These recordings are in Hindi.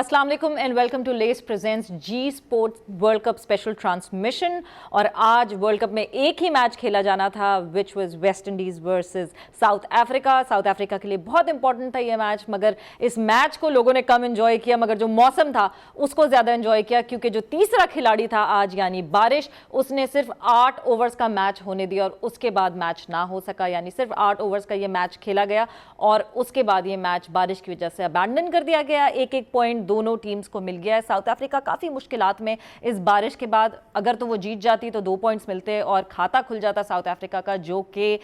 अस्सलाम वालेकुम एंड वेलकम टू लेस presents G sports world cup special transmission. और आज वर्ल्ड कप में एक ही मैच खेला जाना था which was West Indies versus south Africa. South Africa के लिए बहुत इंपॉर्टेंट था ये मैच, मगर इस मैच को लोगों ने कम एंजॉय किया, मगर जो मौसम था उसको ज़्यादा एंजॉय किया, क्योंकि जो तीसरा खिलाड़ी था आज यानी बारिश, उसने सिर्फ 8 ओवर्स का मैच होने दिया और उसके बाद मैच ना हो सका। यानी सिर्फ 8 ओवर्स का ये मैच खेला गया और उसके बाद ये मैच बारिश की वजह से अबैंडन कर दिया गया। एक एक पॉइंट दोनों टीम्स को मिल गया है। साउथ अफ्रीका काफ़ी मुश्किलात में इस बारिश के बाद, अगर तो वो जीत जाती तो 2 पॉइंट्स मिलते और खाता खुल जाता साउथ अफ्रीका का, जो कि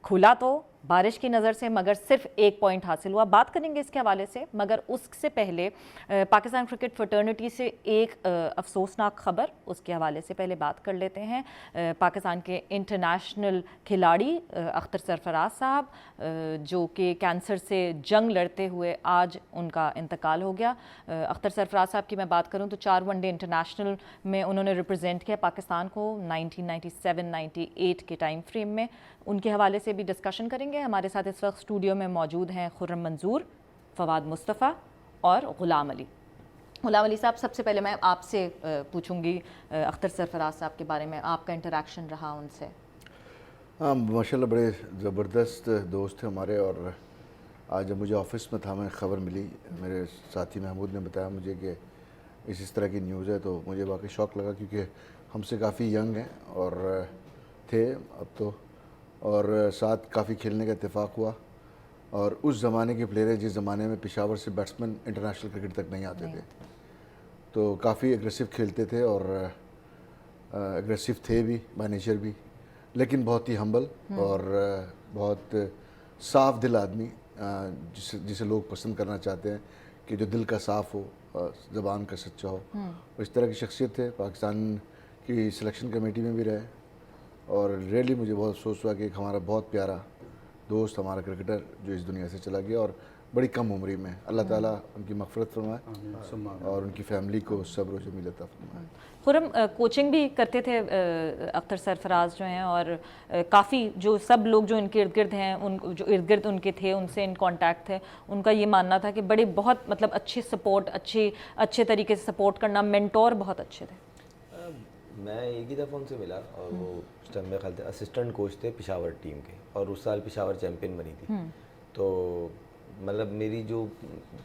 खुला तो बारिश की नज़र से, मगर सिर्फ 1 पॉइंट हासिल हुआ। बात करेंगे इसके हवाले से, मगर उससे पहले पाकिस्तान क्रिकेट फ्रेटर्निटी से एक अफसोसनाक खबर, उसके हवाले से पहले बात कर लेते हैं। पाकिस्तान के इंटरनेशनल खिलाड़ी अख्तर सरफराज साहब, जो कि कैंसर से जंग लड़ते हुए आज उनका इंतकाल हो गया। अख्तर सरफराज साहब की मैं बात करूं तो 4 वनडे इंटरनेशनल में उन्होंने रिप्रेजेंट किया पाकिस्तान को 1997-98 के टाइम फ्रेम में। उनके हवाले से भी डिस्कशन करेंगे। हमारे साथ इस वक्त स्टूडियो में मौजूद हैं खुर्रम मंजूर, फवाद मुस्तफ़ा और ग़ुलाम अली। ग़ुलाम अली साहब, सबसे पहले मैं आपसे पूछूंगी अख्तर सरफराज साहब के बारे में, आपका इंटरेक्शन रहा उनसे? हाँ, माशाल्लाह बड़े ज़बरदस्त दोस्त थे हमारे। और आज जब मुझे ऑफिस में था, मैं खबर मिली, मेरे साथी महमूद ने बताया मुझे कि इस तरह की न्यूज़ है, तो मुझे वाकई शौक़ लगा, क्योंकि हमसे काफ़ी यंग हैं और थे अब तो, और साथ काफ़ी खेलने का इत्तेफाक हुआ। और उस ज़माने के प्लेयर, जिस ज़माने में पेशावर से बैट्समैन इंटरनेशनल क्रिकेट तक नहीं आते थे, तो काफ़ी एग्रेसिव खेलते थे और एग्रेसिव थे भी बाय नेचर भी, लेकिन बहुत ही हम्बल और बहुत साफ़ दिल आदमी, जिसे लोग पसंद करना चाहते हैं, कि जो दिल का साफ़ हो, ज़बान का सच्चा हो। इस तरह की शख्सियत थे। पाकिस्तान की सिलेक्शन कमेटी में भी रहे और रियली मुझे बहुत अफसोस हुआ कि एक हमारा बहुत प्यारा दोस्त, हमारा क्रिकेटर जो इस दुनिया से चला गया और बड़ी कम उम्री में। अल्लाह ताला उनकी मग़फ़िरत फरमाए और उनकी फ़ैमिली को सब्र व जमील अता फरमाए। खुर्रम, कोचिंग भी करते थे अख्तर सरफराज जो हैं, और काफ़ी जो सब लोग जो इनके इर्द गिर्द हैं, उन जो इर्द गिर्द उनके थे, उनसे इन कांटेक्ट थे, उनका ये मानना था कि बड़े बहुत मतलब अच्छी सपोर्ट, अच्छे तरीके से सपोर्ट करना, मेंटोर बहुत अच्छे थे। मैं एक ही दफ़ा उनसे मिला और वो उस टाइम मेरे ख्याल से असिस्टेंट कोच थे पेशावर टीम के, और उस साल पेशावर चैम्पियन बनी थी। तो मतलब मेरी जो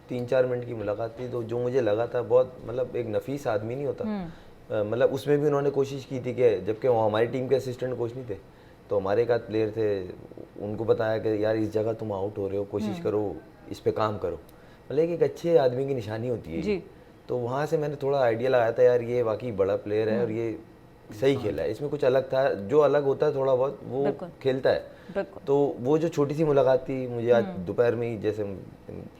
3-4 मिनट की मुलाकात थी, तो जो मुझे लगा था बहुत मतलब एक नफीस आदमी नहीं होता, मतलब उसमें भी उन्होंने कोशिश की थी कि जबकि वो हमारी टीम के असिस्टेंट कोच नहीं थे, तो हमारे एक आध प्लेयर थे, उनको बताया कि यार इस जगह तुम आउट हो रहे हो, कोशिश करो, इस पे काम करो। मतलब एक अच्छे आदमी की निशानी होती है जी। तो वहाँ से मैंने थोड़ा आइडिया लगाया था, यार ये वाकई बड़ा प्लेयर है और ये सही खेला है, इसमें कुछ अलग था, जो अलग होता है थोड़ा बहुत वो खेलता है। तो वो जो छोटी सी मुलाकात थी, मुझे आज दोपहर में ही, जैसे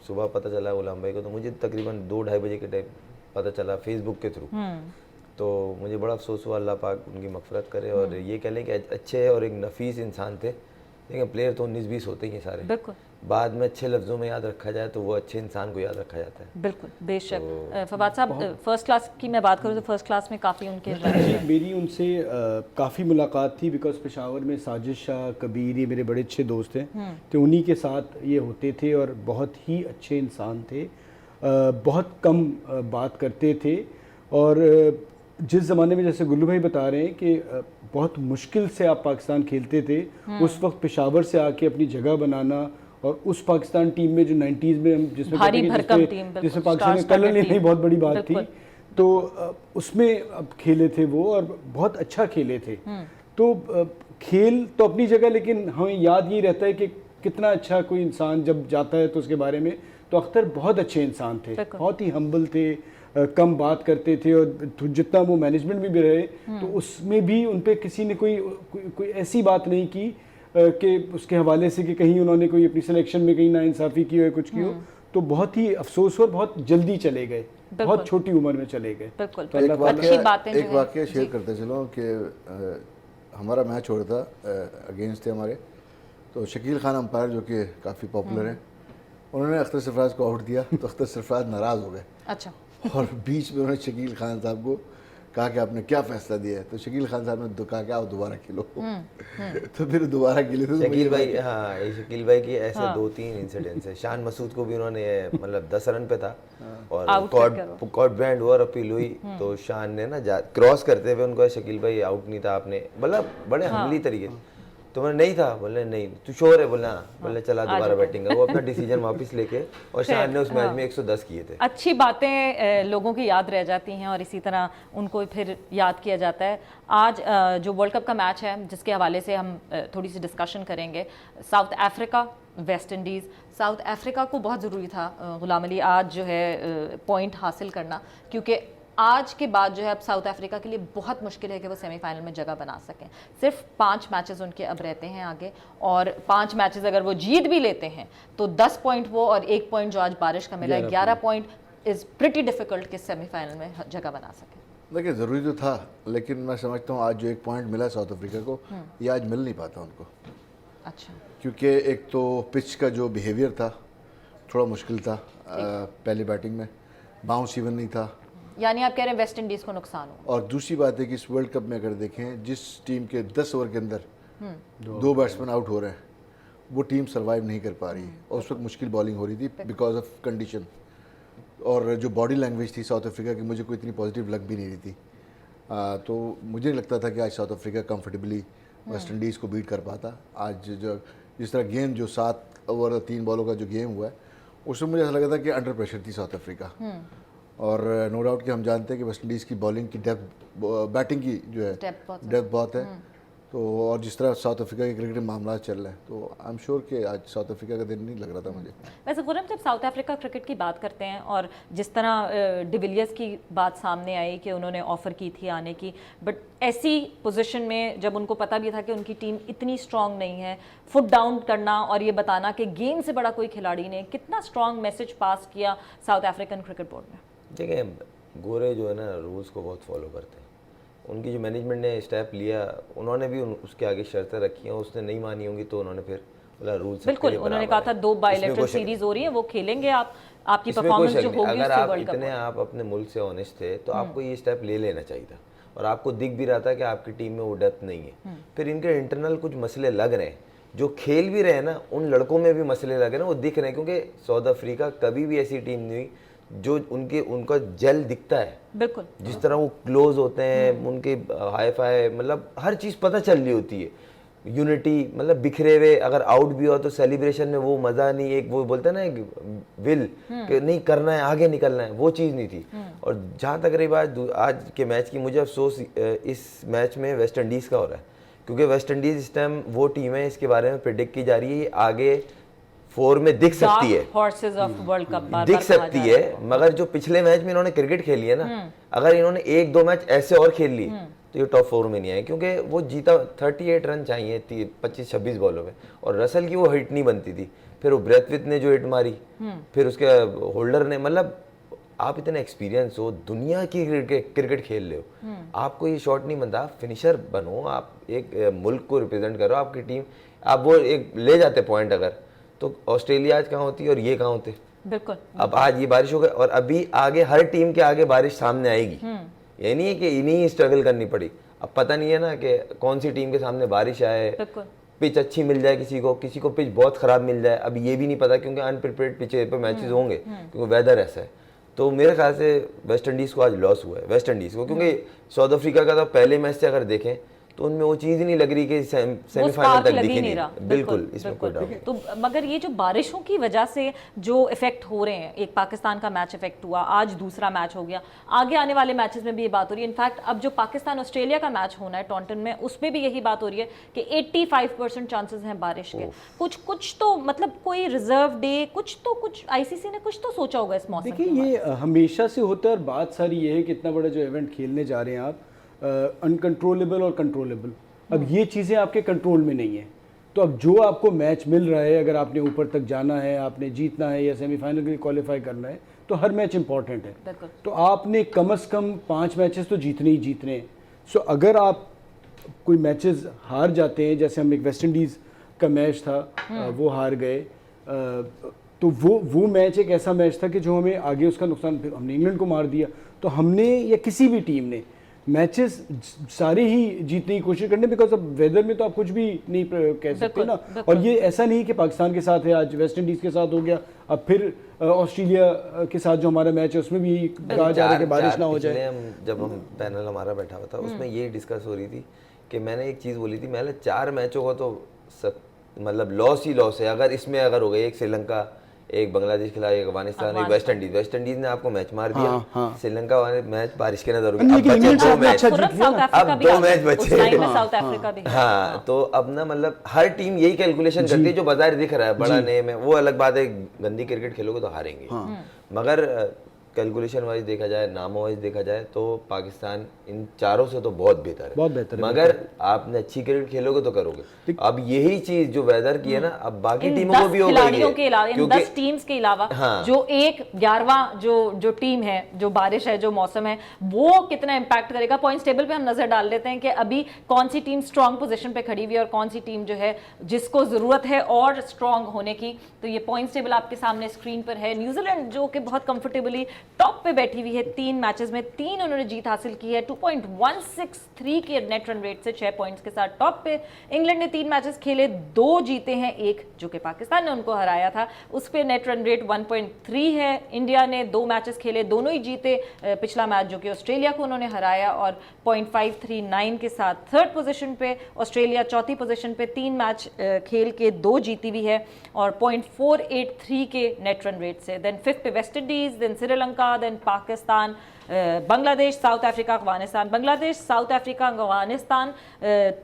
सुबह पता चला ग़ुलाम भाई को, तो मुझे तकरीबन 2-2:30 बजे के टाइम पता चला फेसबुक के थ्रू। तो मुझे बड़ा अफसोस हुआ, अल्लाह पाक उनकी मग़फ़िरत करे। और ये कह लें कि अच्छे और एक नफीस इंसान थे, लेकिन प्लेयर तो 19-20 होते ही हैं सारे, बाद में अच्छे लफ्ज़ों में याद रखा जाए तो वो अच्छे इंसान को याद रखा जाता है। बिल्कुल, बेशक। फवाद साहब, फर्स्ट क्लास की मैं बात करूँ तो फर्स्ट क्लास में काफ़ी उनके मेरी उनसे काफ़ी मुलाकात थी, बिकॉज पेशावर में साजिद शाह, कबीर, ये मेरे बड़े अच्छे दोस्त हैं, तो उन्हीं के साथ ये होते थे और बहुत ही अच्छे इंसान थे, बहुत कम बात करते थे। और जिस ज़माने में, जैसे गुल्लू भाई बता रहे हैं कि बहुत मुश्किल से आप पाकिस्तान खेलते थे, उस वक्त पेशावर से आके अपनी जगह बनाना, और उस पाकिस्तान टीम में जो 90s में हम जिसमें पाकिस्तान में कलर नहीं, बहुत बड़ी बात थी, तो उसमें अब खेले थे वो और बहुत अच्छा खेले थे। तो खेल तो अपनी जगह, लेकिन हमें याद ये रहता है कि कितना अच्छा कोई इंसान जब जाता है तो उसके बारे में, तो अख्तर बहुत अच्छे इंसान थे, बहुत ही हम्बल थे, कम बात करते थे, और जितना वो मैनेजमेंट में भी रहे तो उसमें भी उन पे किसी ने कोई ऐसी बात नहीं की कि उसके हवाले से कि कहीं उन्होंने कोई अपनी सिलेक्शन में कहीं नाइंसाफ़ी की हो या कुछ की हो। तो बहुत ही अफसोस और बहुत जल्दी चले गए, बहुत छोटी उम्र में चले गए। तो एक वाक़या शेयर करते चलो कि हमारा मैच हो रहा था, अगेंस्ट थे हमारे, तो शकील खान अंपायर जो कि काफ़ी पॉपुलर हैं, उन्होंने अख्तर सरफराज को आउट दिया, तो अख्तर सरफराज नाराज़ हो गए। अच्छा। और बीच में उन्होंने शकील खान साहब को कहा कि आपने क्या फैसला दिया है, तो शकील खान साहब ने कहा कि आओ दोबारा खेलो। तो फिर दोबारा खेले थे। शकील भाई, हाँ, ये शकील भाई की ऐसे 2-3 इंसिडेंट्स है। शान मसूद को भी उन्होंने मतलब 10 रन पे था और कॉर्ड ब्रांड ओवर अपील हुई, तो शान ने ना क्रॉस करते हुए उनको, शकील भाई आउट नहीं था, आपने मतलब बड़े हमली तरीके से, तो मैं नहीं था, बोले नहीं तू श्योर है, बोला बोले चला दोबारा बैटिंग कर। वो अपना डिसीजन वापस लेके, और शान ने उस मैच में 110 किए थे। अच्छी बातें लोगों की याद रह जाती हैं और इसी तरह उनको फिर याद किया जाता है। आज जो वर्ल्ड कप का मैच है जिसके हवाले से हम थोड़ी सी डिस्कशन करेंगे, south Africa West Indies. South Africa को बहुत ज़रूरी था गुलाम अली आज जो है पॉइंट हासिल करना, क्योंकि आज के बाद जो है अब साउथ अफ्रीका के लिए बहुत मुश्किल है कि वो सेमीफाइनल में जगह बना सकें। सिर्फ 5 मैचेस उनके अब रहते हैं आगे, और 5 मैचेस अगर वो जीत भी लेते हैं तो 10 पॉइंट वो, और 1 पॉइंट जो आज बारिश का मिला है, 11 पॉइंट इज़ प्रिटी डिफ़िकल्ट कि सेमीफाइनल में जगह बना सकें। देखिए ज़रूरी तो था, लेकिन मैं समझता हूँ आज जो 1 पॉइंट मिला साउथ अफ्रीका को, ये आज मिल नहीं पाता उनको। अच्छा, क्योंकि एक तो पिच का जो बिहेवियर था थोड़ा मुश्किल था, पहली बैटिंग में बाउंस इवन नहीं था, यानी आप कह रहे हैं वेस्ट इंडीज़ को नुकसान हो। और दूसरी बात है कि इस वर्ल्ड कप में अगर देखें, जिस टीम के 10 ओवर के अंदर 2 बैट्समैन आउट हो रहे हैं, वो टीम सर्वाइव नहीं कर पा रही, और उस वक्त मुश्किल बॉलिंग हो रही थी बिकॉज ऑफ कंडीशन। और जो बॉडी लैंग्वेज थी साउथ अफ्रीका की, मुझे कोई इतनी पॉजिटिव लग भी नहीं रही थी। तो मुझे नहीं लगता था कि आज south Africa comfortably West Indies को बीट कर पाता। आज जो जिस तरह गेम जो 7 ओवर 3 बॉलों का जो गेम हुआ है, उसमें मुझे ऐसा लगा था कि अंडर प्रेशर थी साउथ अफ्रीका। और नो डाउट कि हम जानते हैं कि वेस्ट इंडीज़ की बॉलिंग की डेप्थ, बैटिंग की जो है डेप्थ बहुत है। तो और जिस तरह साउथ अफ्रीका के क्रिकेट में मामला चल रहे हैं, तो आई एम श्योर कि आज साउथ अफ्रीका का दिन नहीं लग रहा था मुझे। वैसे खुरम, जब साउथ अफ्रीका क्रिकेट की बात करते हैं और जिस तरह डिविलियर्स की बात सामने आई कि उन्होंने ऑफ़र की थी आने की, बट ऐसी पोजीशन में जब उनको पता भी था कि उनकी टीम इतनी स्ट्रांग नहीं है, फुट डाउन करना और ये बताना कि गेम से बड़ा कोई खिलाड़ी ने, कितना स्ट्रांग मैसेज पास किया साउथ अफ्रीकन क्रिकेट बोर्ड ने? देखिए, गोरे जो है ना रूल्स को बहुत फॉलो करते हैं। उनकी जो मैनेजमेंट ने स्टेप लिया, उन्होंने भी उसके आगे शर्तें रखी हैं, उसने नहीं मानी होंगी तो उन्होंने फिर बोला रूल्स। बिल्कुल, उन्होंने कहा था 2 बायलैटरल सीरीज हो रही है, वो खेलेंगे, आपकी परफॉर्मेंस जो होगी अगर आप इतने आप अपने मुल्क से ऑनेस्ट थे तो आपको ये स्टेप ले लेना चाहिए था, और आपको दिख भी रहा था कि आपकी टीम में वो डेप्थ नहीं है। फिर इनके इंटरनल कुछ मसले लग रहे हैं, जो खेल भी रहे हैं ना, उन लड़कों में भी मसले लग रहे हैं, वो दिख रहे हैं। क्योंकि साउथ अफ्रीका कभी भी ऐसी टीम नहीं हुई जो उनका जेल दिखता है, बिल्कुल जिस तरह वो क्लोज होते हैं, उनके हाई फाई, मतलब हर चीज़ पता चल रही होती है। यूनिटी, मतलब बिखरे हुए, अगर आउट भी हो तो सेलिब्रेशन में वो मज़ा नहीं, एक वो बोलते हैं ना विल कि नहीं करना है, आगे निकलना है, वो चीज़ नहीं थी। और जहाँ तक रही बात आज के मैच की, मुझे अफसोस इस मैच में वेस्ट इंडीज़ का हो रहा है, क्योंकि वेस्ट इंडीज़ इस टाइम वो टीम है, इसके बारे में प्रिडिक्ट की जा रही है आगे 4 में दिख सकती है, हॉर्सेस ऑफ वर्ल्ड कप दिख सकती है। मगर जो पिछले मैच में इन्होंने क्रिकेट खेली है ना, अगर इन्होंने 1-2 मैच ऐसे और खेल लिए तो ये टॉप 4 में नहीं आए, क्योंकि वो जीता 38 रन चाहिए 25-26 बॉलों में, और रसल की वो हिट नहीं बनती थी। फिर वो ब्रेथविथ ने जो हिट मारी, फिर उसके होल्डर ने, मतलब आप इतने एक्सपीरियंस हो, दुनिया की क्रिकेट खेल रहे हो, आपको ये शॉट नहीं बनता, फिनिशर बनो, आप एक मुल्क को रिप्रेजेंट करो, आपकी टीम, आप वो एक ले जाते पॉइंट अगर, तो ऑस्ट्रेलिया आज कहाँ होती और ये कहाँ होते। बिल्कुल। अब आज ये बारिश हो गई, और अभी आगे हर टीम के आगे बारिश सामने आएगी, ये नहीं है कि इन्हीं स्ट्रगल करनी पड़ी। अब पता नहीं है ना कि कौन सी टीम के सामने बारिश आए, पिच अच्छी मिल जाए किसी को पिच बहुत खराब मिल जाए, अब ये भी नहीं पता, क्योंकि अनप्रिपेयर्ड पिच पे मैचेस होंगे, क्योंकि वेदर ऐसा है। तो मेरे ख्याल से वेस्ट इंडीज़ को आज लॉस हुआ है, वेस्ट इंडीज़ को, क्योंकि साउथ अफ्रीका का तो पहले मैच से अगर देखें तो उनमें वो चीज़ ही नहीं लग रही कि सेमीफाइनल तक दिखी नहीं रहा। बिल्कुल, इसमें कोई डाउट नहीं। तो मगर ये जो बारिशों की वजह से जो इफेक्ट हो रहे हैं, एक पाकिस्तान का मैच इफेक्ट हुआ, आज दूसरा मैच हो गया, आगे आने वाले मैचेस में भी ये बात हो रही है। इनफैक्ट अब जो पाकिस्तान ऑस्ट्रेलिया का मैच होना है टॉन्टन में, उसमें भी यही बात हो रही है कि 85% चांसेस हैं बारिश के। कुछ तो मतलब कोई रिजर्व डे, कुछ आईसीसी ने कुछ तो सोचा होगा इस मौसम। देखिए, ये हमेशा से होता है, और बात सारी ये है कि इतना बड़ा जो इवेंट खेलने जा रहे हैं आप, अनकंट्रोलेबल और कंट्रोलेबल, अब ये चीज़ें आपके कंट्रोल में नहीं है। तो अब जो आपको मैच मिल रहा है, अगर आपने ऊपर तक जाना है, आपने जीतना है या सेमीफाइनल के लिए क्वालिफाई करना है, तो हर मैच इंपॉर्टेंट है। तो आपने कम से कम 5 मैचेस तो जीतने ही जीतने हैं। सो अगर आप कोई मैचेस हार जाते हैं, जैसे हम एक वेस्ट इंडीज़ का मैच था, वो हार गए, तो वो मैच एक ऐसा मैच था कि जो हमें आगे उसका नुकसान, फिर हमने इंग्लैंड को मार दिया। तो हमने या किसी भी टीम ने मैचेस सारे ही जीतने की कोशिश करने, बिकॉज अब वेदर में तो आप कुछ भी नहीं कह सकते बिल्कुल, ना। बिल्कुल। और ये ऐसा नहीं कि पाकिस्तान के साथ है, आज वेस्ट इंडीज़ के साथ हो गया, अब फिर ऑस्ट्रेलिया के साथ जो हमारा मैच है उसमें भी कहा जा रहा है कि बारिश ना हो पिछले जाए। जब हम पैनल हमारा बैठा हुआ था उसमें ये डिस्कस हो रही थी कि मैंने एक चीज़ बोली थी, मैंने 4 मैचों का तो सब मतलब लॉस ही लॉस है। अगर इसमें अगर हो गई, एक श्रीलंका, एक बांग्लादेश खिला, एक अफगानिस्तान, एक वेस्ट इंडीज। वेस्ट इंडीज ने आपको मैच मार दिया, हाँ। श्रीलंका वाले मैच बारिश के नजर हो गई। लेकिन अब बचे इंग्लैंड 2 साथ में मैच। अच्छा तुरंत जीत लिया साउथ ना। अफ्रीका अब भी 2 आ मैच गया। उस बचे। टाइम में साउथ अफ्रीका भी हाँ, तो अब ना मतलब हर टीम यही कैलकुलेशन करती है, जो बाजार दिख रहा है बड़ा नेम है, वो अलग बात है, गंदी क्रिकेट खेलोगे तो हारेंगे। मगर कैलकुलेशन वाइज देखा जाए, नामों वाइज देखा जाए तो पाकिस्तान इन चारों से तो बहुत बेहतर है। बहुत बेहतर है, मगर आपने अच्छी क्रिकेट खेलोगे तो करोगे। अब यही चीज जो वेदर की है ना, अब बाकी इन टीमों को 10 भी हो गई खिलाड़ियों है, के अलावा, इन क्योंकि 10 टीम्स के अलावा हाँ। जो एक 11वां जो टीम है, जो बारिश है, जो मौसम है, वो कितना इंपैक्ट करेगा। पॉइंट्स टेबल पे हम नजर डाल लेते हैं कि अभी कौन सी टीम स्ट्रांग पोजीशन पे खड़ी हुई है और कौन सी टीम जो है जिसको जरूरत है और स्ट्रांग होने की। तो ये पॉइंट्स टेबल आपके सामने स्क्रीन पर है। न्यूजीलैंड जो कि बहुत कंफर्टेबली टॉप पे बैठी हुई है, 3 मैचेस में 3 उन्होंने जीत हासिल की है, 2.163 के नेट रन रेट से 6 पॉइंट्स के साथ टॉप पे। इंग्लैंड ने 3 मैचेस खेले, 2 जीते हैं, 1 जो कि पाकिस्तान ने उनको हराया था, उस पे नेट रन रेट 1.3 है। इंडिया ने 2 मैचेस खेले, दोनों ही जीते, पिछला मैच जो कि ऑस्ट्रेलिया को उन्होंने हराया, और 0.539 के साथ थर्ड पोजीशन पे। ऑस्ट्रेलिया चौथी पोजीशन पे 3 मैच खेल के 2 जीती हुई है और 0.483 के नेट रन रेट से। देन फिफ्थ पे West Indies, then Sri Lanka, then Pakistan, Bangladesh, South Africa, Afghanistan. Bangladesh, South Africa, Afghanistan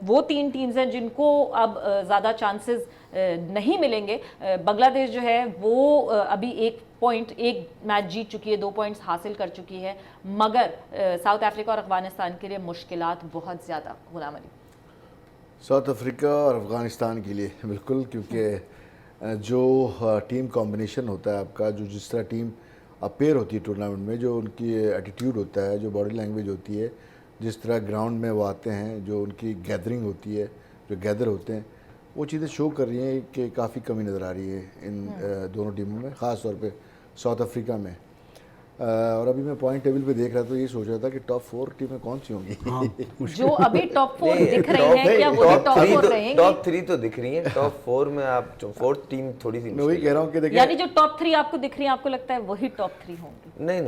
वो 3 टीम्स हैं जिनको अब ज़्यादा चांसेस नहीं मिलेंगे। बांग्लादेश जो है वो अभी 1 मैच जीत चुकी है, 2 पॉइंट्स हासिल कर चुकी है, मगर साउथ अफ्रीका और अफगानिस्तान के लिए मुश्किलात बहुत ज़्यादा। गुलाम अली, साउथ अफ्रीका और अफ़गानिस्तान के लिए बिल्कुल, क्योंकि जो टीम कॉम्बिनेशन होता है आपका, जो जिस तरह टीम अपेयर होती है टूर्नामेंट में, जो उनकी एटीट्यूड होता है, जो बॉडी लैंग्वेज होती है, जिस तरह ग्राउंड में वो आते हैं, जो उनकी गैदरिंग होती है, जो गैदर होते हैं, वो चीज़ें शो कर रही हैं कि काफ़ी कमी नज़र आ रही है इन दोनों टीमों में, ख़ास तौर पे साउथ अफ्रीका में। और अभी मैं पॉइंट टेबल पे देख रहा था, तो ये सोच रहा था कि टॉप 4 टीमें कौन सी होंगी। जो अभी टॉप 4 दिख रही हैं, क्या वो टॉप 4 रहेंगी? टॉप 3 तो दिख रही है, टॉप 4 में आप 4th टीम थोड़ी सी मैं वही कह रहा हूँ कि देखिए, यानी जो टॉप 3 आपको दिख रही है, आपको लगता है वही टॉप 3 होंगी? नहीं,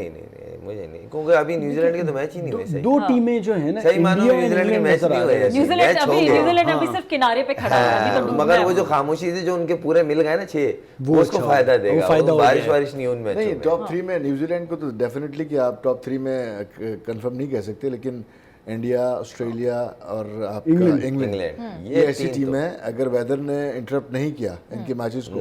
मुझे नहीं, क्योंकि अभी न्यूजीलैंड के तो मैच ही नहीं हुए सही। 2 टीमें जो है ना, सही मानो इंडिया और न्यूजीलैंड के इंग्लैंड मैच नजर नहीं आ हुए रहे हैं। ऐसे। न्यूजीलैंड मैच अभी होंगे। न्यूजीलैंड अभी सिर्फ किनारे पे खड़ा है, अभी तो डूब मगर गया वो जो खामोशी थी जो उनके पूरे मिल गए ना 6, वो उसको अच्छा फायदा हो गया, देगा। वो फायदा हो बारिश गया। वारिश नहीं उन मैचों नहीं में। टॉप 3 में न्यूजीलैंड को तो डेफिनेटली कि आप टॉप 3 में कंफर्म नहीं कह सकते, लेकिन इंडिया, ऑस्ट्रेलिया और आपका इंग्लैंड, ये ऐसी टीम है, अगर वेदर ने इंटरप्ट नहीं किया इनके मैचेस को,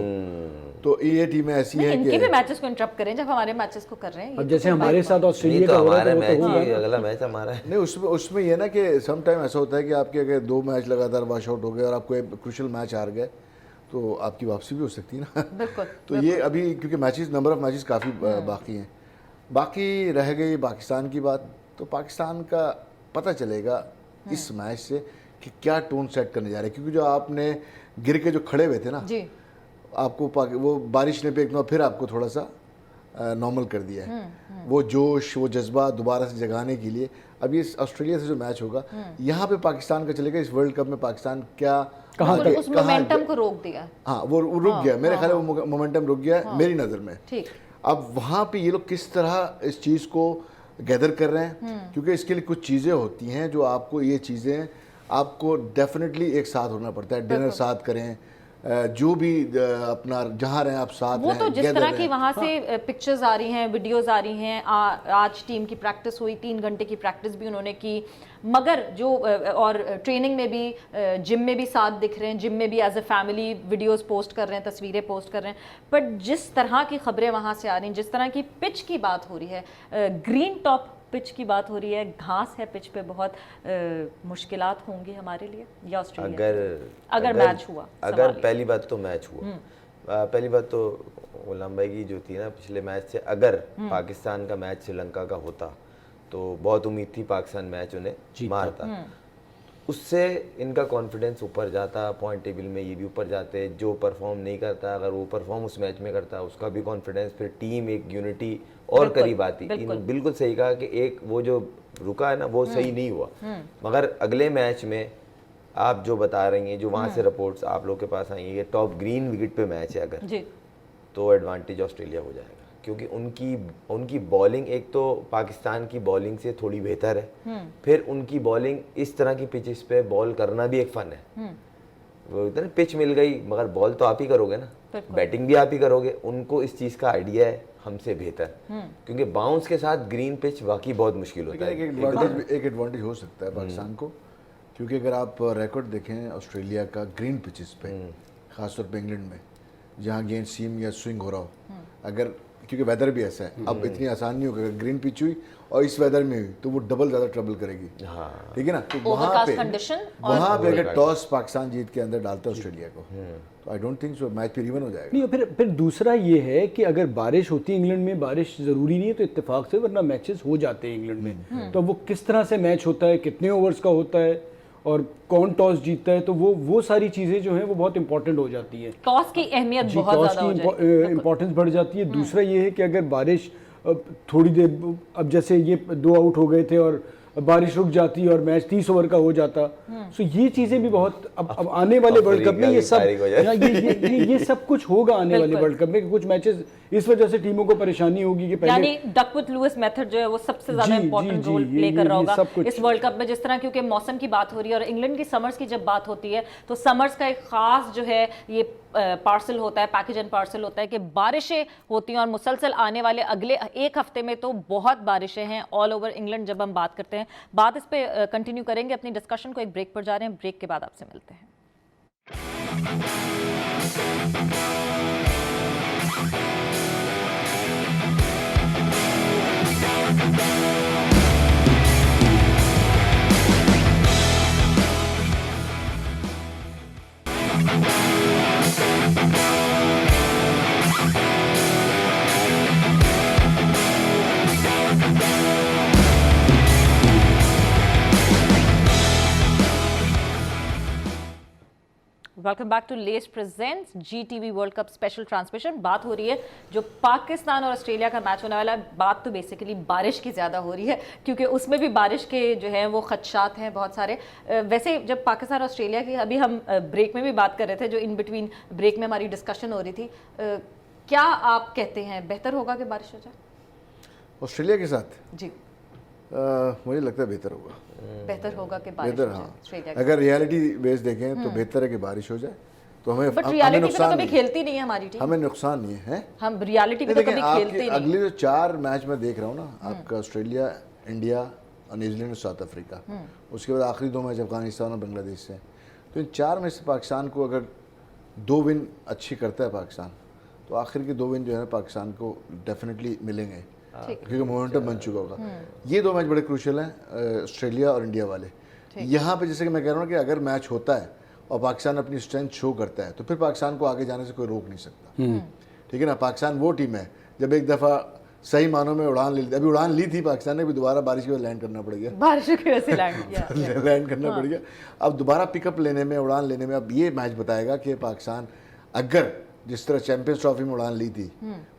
तो ये टीमें ऐसी नहीं, हैं इनके कि भी मैचेस को इंटरप्ट करें जब हमारे मैचेस को कर रहे हैं। अब जैसे हमारे साथ नहीं ऑस्ट्रेलिया तो का हो रहा हमारा है, तो मैच वो तो ही होगा। अगला मैच हमारा है। नहीं, उसमें ये ना कि सम टाइम ऐसा होता है कि आपके अगर 2 मैच लगातार वॉश आउट हो गए और आपको एक क्रूशियल मैच हार गए, तो आपकी वापसी भी हो सकती है ना। बिल्कुल। तो ये अभी क्योंकि मैचेस, नंबर ऑफ मैचेस काफ़ी बाकी हैं। बाकी रह गई पाकिस्तान की बात, तो पाकिस्तान का पता चलेगा इस मैच से कि क्या टोन सेट करने जा रहे हैं, क्योंकि जो आपने गिर के जो खड़े हुए थे ना, जी, आपको वो बारिश ने पे एक बार फिर आपको थोड़ा सा नॉर्मल कर दिया है। वो जोश, वो जज्बा दोबारा से जगाने के लिए अब ये ऑस्ट्रेलिया से जो मैच होगा, यहाँ पे पाकिस्तान का चलेगा। इस वर्ल्ड कप में पाकिस्तान क्या बिल्कुल, उस मोमेंटम को रोक दिया। हाँ, वो रुक गया, मेरे ख्याल में वो मोमेंटम रुक गया है मेरी नज़र में। ठीक। अब वहाँ पे ये लोग किस तरह इस चीज़ को गैदर कर रहे हैं, क्योंकि इसके लिए कुछ चीज़ें होती हैं जो आपको, ये चीज़ें आपको डेफिनेटली एक साथ होना पड़ता है। डिनर साथ करें, जो भी अपना जहाँ रहें आप साथ वो रहें, तो जिस gather तरह की रहें। वहाँ से पिक्चर्स आ रही हैं, वीडियोस आ रही हैं, आज टीम की प्रैक्टिस हुई, 3 घंटे की प्रैक्टिस भी उन्होंने की, मगर जो और ट्रेनिंग में भी, जिम में भी साथ दिख रहे हैं, जिम में भी as a family videos post कर रहे हैं, तस्वीरें पोस्ट कर रहे हैं। बट जिस तरह की खबरें वहाँ से आ रही हैं, जिस तरह की पिच की बात हो रही है, ग्रीन टॉप पिच की बात हो रही है, घास है पिच पे, बहुत मुश्किलात होंगी हमारे लिए या ऑस्ट्रेलिया अगर मैच हुआ। अगर पहली बात तो मैच हुआ, पहली बात तो गुलाम भाई की जो थी ना पिछले मैच से, अगर पाकिस्तान का मैच श्रीलंका का होता तो बहुत उम्मीद थी पाकिस्तान मैच उन्हें मारता। उससे इनका कॉन्फिडेंस ऊपर जाता, पॉइंट टेबल में ये भी ऊपर जाते, जो परफॉर्म नहीं करता अगर वो परफॉर्म उस मैच में करता उसका भी कॉन्फिडेंस, फिर टीम एक यूनिटी और करीब आती। बिल्कुल सही कहा कि एक वो जो रुका है ना वो सही नहीं हुआ, मगर अगले मैच में आप जो बता रही हैं, जो वहाँ से रिपोर्ट्स आप लोग के पास आई है, ये टॉप ग्रीन विकेट पे मैच है अगर जी, तो एडवांटेज ऑस्ट्रेलिया हो जाएगा, क्योंकि उनकी बॉलिंग एक तो पाकिस्तान की बॉलिंग से थोड़ी बेहतर है, फिर उनकी बॉलिंग इस तरह की पिचेस पे बॉल करना भी एक फन है। वो इतना पिच मिल गई मगर बॉल तो आप ही करोगे ना, बैटिंग भी आप ही करोगे, उनको इस चीज़ का आइडिया है हमसे बेहतर, क्योंकि बाउंस के साथ ग्रीन पिच वाकई बहुत मुश्किल होता है। एक एडवांटेज हो सकता है पाकिस्तान को, क्योंकि अगर आप रिकॉर्ड देखें ऑस्ट्रेलिया का ग्रीन पिचेस पे, खासतौर पे इंग्लैंड में जहाँ गेंद सीम या स्विंग हो रहा हो, अगर क्योंकि वेदर भी ऐसा है, अब इतनी आसान नहीं होगा, ग्रीन पिच हुई और इस वेदर में हुई तो वो डबल ज़्यादा ट्रबल करेगी। हाँ, ठीक है ना, तो वहाँ पे अगर टॉस पाकिस्तान जीत के अंदर डालता है ऑस्ट्रेलिया को तो I don't think so match फिर इवन हो जाएगा। नहीं, फिर दूसरा ये है कि अगर बारिश होती है इंग्लैंड में, बारिश ज़रूरी नहीं है तो इत्तेफाक से, वरना मैचेस हो जाते हैं इंग्लैंड में, तो वो किस तरह से मैच होता है, कितने ओवर्स का होता है और कौन टॉस जीतता है, तो वो सारी चीज़ें जो हैं वो बहुत इंपॉर्टेंट हो जाती है। टॉस की अहमियत बहुत ज़्यादा हो जाती है, इंपॉर्टेंस बढ़ जाती है। दूसरा ये है कि अगर बारिश थोड़ी देर, अब जैसे ये 2 आउट हो गए थे और बारिश रुक जाती और मैच 30 ओवर का हो जाता, सो ये चीज़ें भी बहुत अब आने वाले वर्ल्ड कप में ये सब कुछ होगा आने वाले वर्ल्ड कप में, कुछ मैचेस इस वजह से टीमों को परेशानी होगी कि पहले यानी डकवर्थ लुइस मेथड जो है वो सबसे ज्यादा इंपॉर्टेंट रोल प्ले कर रहा होगा इस वर्ल्ड कप में, जिस तरह क्योंकि मौसम की बात हो रही है और इंग्लैंड की समर्स की जब बात होती है तो समर्स का एक खास जो है ये पार्सल होता है, पैकेज एंड पार्सल होता है कि बारिशें होती हैं और मुसलसल आने वाले अगले एक हफ्ते में तो बहुत बारिशें हैं ऑल ओवर इंग्लैंड। जब हम बात करते हैं, बात इस पे कंटिन्यू करेंगे अपनी डिस्कशन को, एक ब्रेक पर जा रहे हैं, ब्रेक के बाद आपसे मिलते हैं। वेलकम बैक टू लेस presents GTV world cup special transmission. बात हो रही है जो पाकिस्तान और ऑस्ट्रेलिया का मैच होने वाला है, बात तो बेसिकली बारिश की ज़्यादा हो रही है क्योंकि उसमें भी बारिश के जो है वो खदशात हैं बहुत सारे। वैसे जब पाकिस्तान और ऑस्ट्रेलिया की अभी हम ब्रेक में भी बात कर रहे थे, जो इन बिटवीन ब्रेक में हमारी डिस्कशन हो रही थी, क्या आप कहते हैं बेहतर होगा कि बारिश हो जाए ऑस्ट्रेलिया के साथ? जी, मुझे लगता है बेहतर होगा, बेहतर होगा कि बारिश बेहतर, हो जाए हाँ। ऑस्ट्रेलिया के अगर रियलिटी बेस देखें तो बेहतर है कि बारिश हो जाए, तो हमें बट हमें रियलिटी पे तो नुकसान कभी नहीं, खेलती नहीं है हमारी टीम, हमें नुकसान नहीं है। हम रियलिटी पे तो देखिए, कभी खेलते ही नहीं। अगले जो 4 मैच मैं देख रहा हूँ ना, आपका ऑस्ट्रेलिया, इंडिया और न्यूजीलैंड और साउथ अफ्रीका, उसके बाद आखिरी 2 मैच अफगानिस्तान और बांग्लादेश से, तो इन 4 में से पाकिस्तान को अगर 2 विन अच्छी करता है पाकिस्तान, तो आखिर के 2 विन जो है पाकिस्तान को डेफिनेटली मिलेंगे, क्योंकि मोमेंटम बन चुका होगा। ये 2 मैच बड़े क्रूशियल हैं, ऑस्ट्रेलिया और इंडिया वाले। यहाँ पे जैसे कि मैं कह रहा हूँ कि अगर मैच होता है और पाकिस्तान अपनी स्ट्रेंथ शो करता है तो फिर पाकिस्तान को आगे जाने से कोई रोक नहीं सकता। ठीक है ना, पाकिस्तान वो टीम है जब एक दफ़ा सही मानों में उड़ान ले ली, अभी उड़ान ली थी पाकिस्तान ने, अभी दोबारा बारिश की वजह लैंड करना पड़ गया, बारिश की वजह से लैंड किया लैंड करना पड़ गया। अब दोबारा पिकअप लेने में, उड़ान लेने में, अब ये मैच बताएगा कि पाकिस्तान अगर जिस तरह चैंपियंस ट्रॉफी में उड़ान ली थी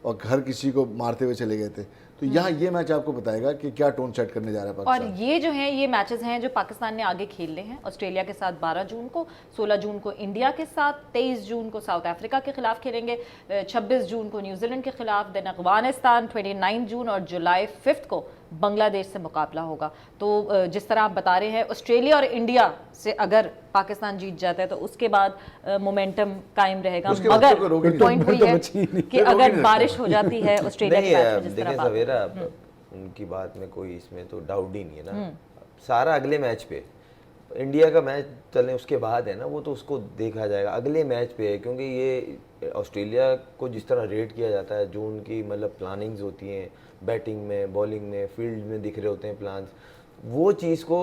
और हर किसी को मारते हुए चले गए थे, तो यहाँ ये मैच आपको बताएगा कि क्या टोन सेट करने जा रहा है पाकिस्तान। और ये जो है ये मैचेस हैं जो पाकिस्तान ने आगे खेलने हैं, ऑस्ट्रेलिया के साथ 12 जून को, 16 जून को इंडिया के साथ, 23 जून को साउथ अफ्रीका के खिलाफ खेलेंगे, 26 जून को न्यूजीलैंड के खिलाफ, देन अफगानिस्तान 29 जून और जुलाई 5 को बांग्लादेश से मुकाबला होगा। तो जिस तरह आप बता रहे हैं ऑस्ट्रेलिया और इंडिया से अगर पाकिस्तान जीत जाता है तो उसके बाद मोमेंटम कायम रहेगा, मगर पॉइंट वही है कि अगर बारिश हो जाती है ऑस्ट्रेलिया के मैच में, जिस तरह बात सवेरा उनकी बात में कोई इसमें तो डाउट ही नहीं है ना, सारा अगले मैच पे, इंडिया का मैच चलने उसके बाद है ना, वो तो उसको देखा जाएगा अगले मैच पे है, क्योंकि ये ऑस्ट्रेलिया को जिस तरह रेट किया जाता है, जो उनकी मतलब प्लानिंग्स होती हैं बैटिंग में, बॉलिंग में, फील्ड में दिख रहे होते हैं प्लान्स, वो चीज़ को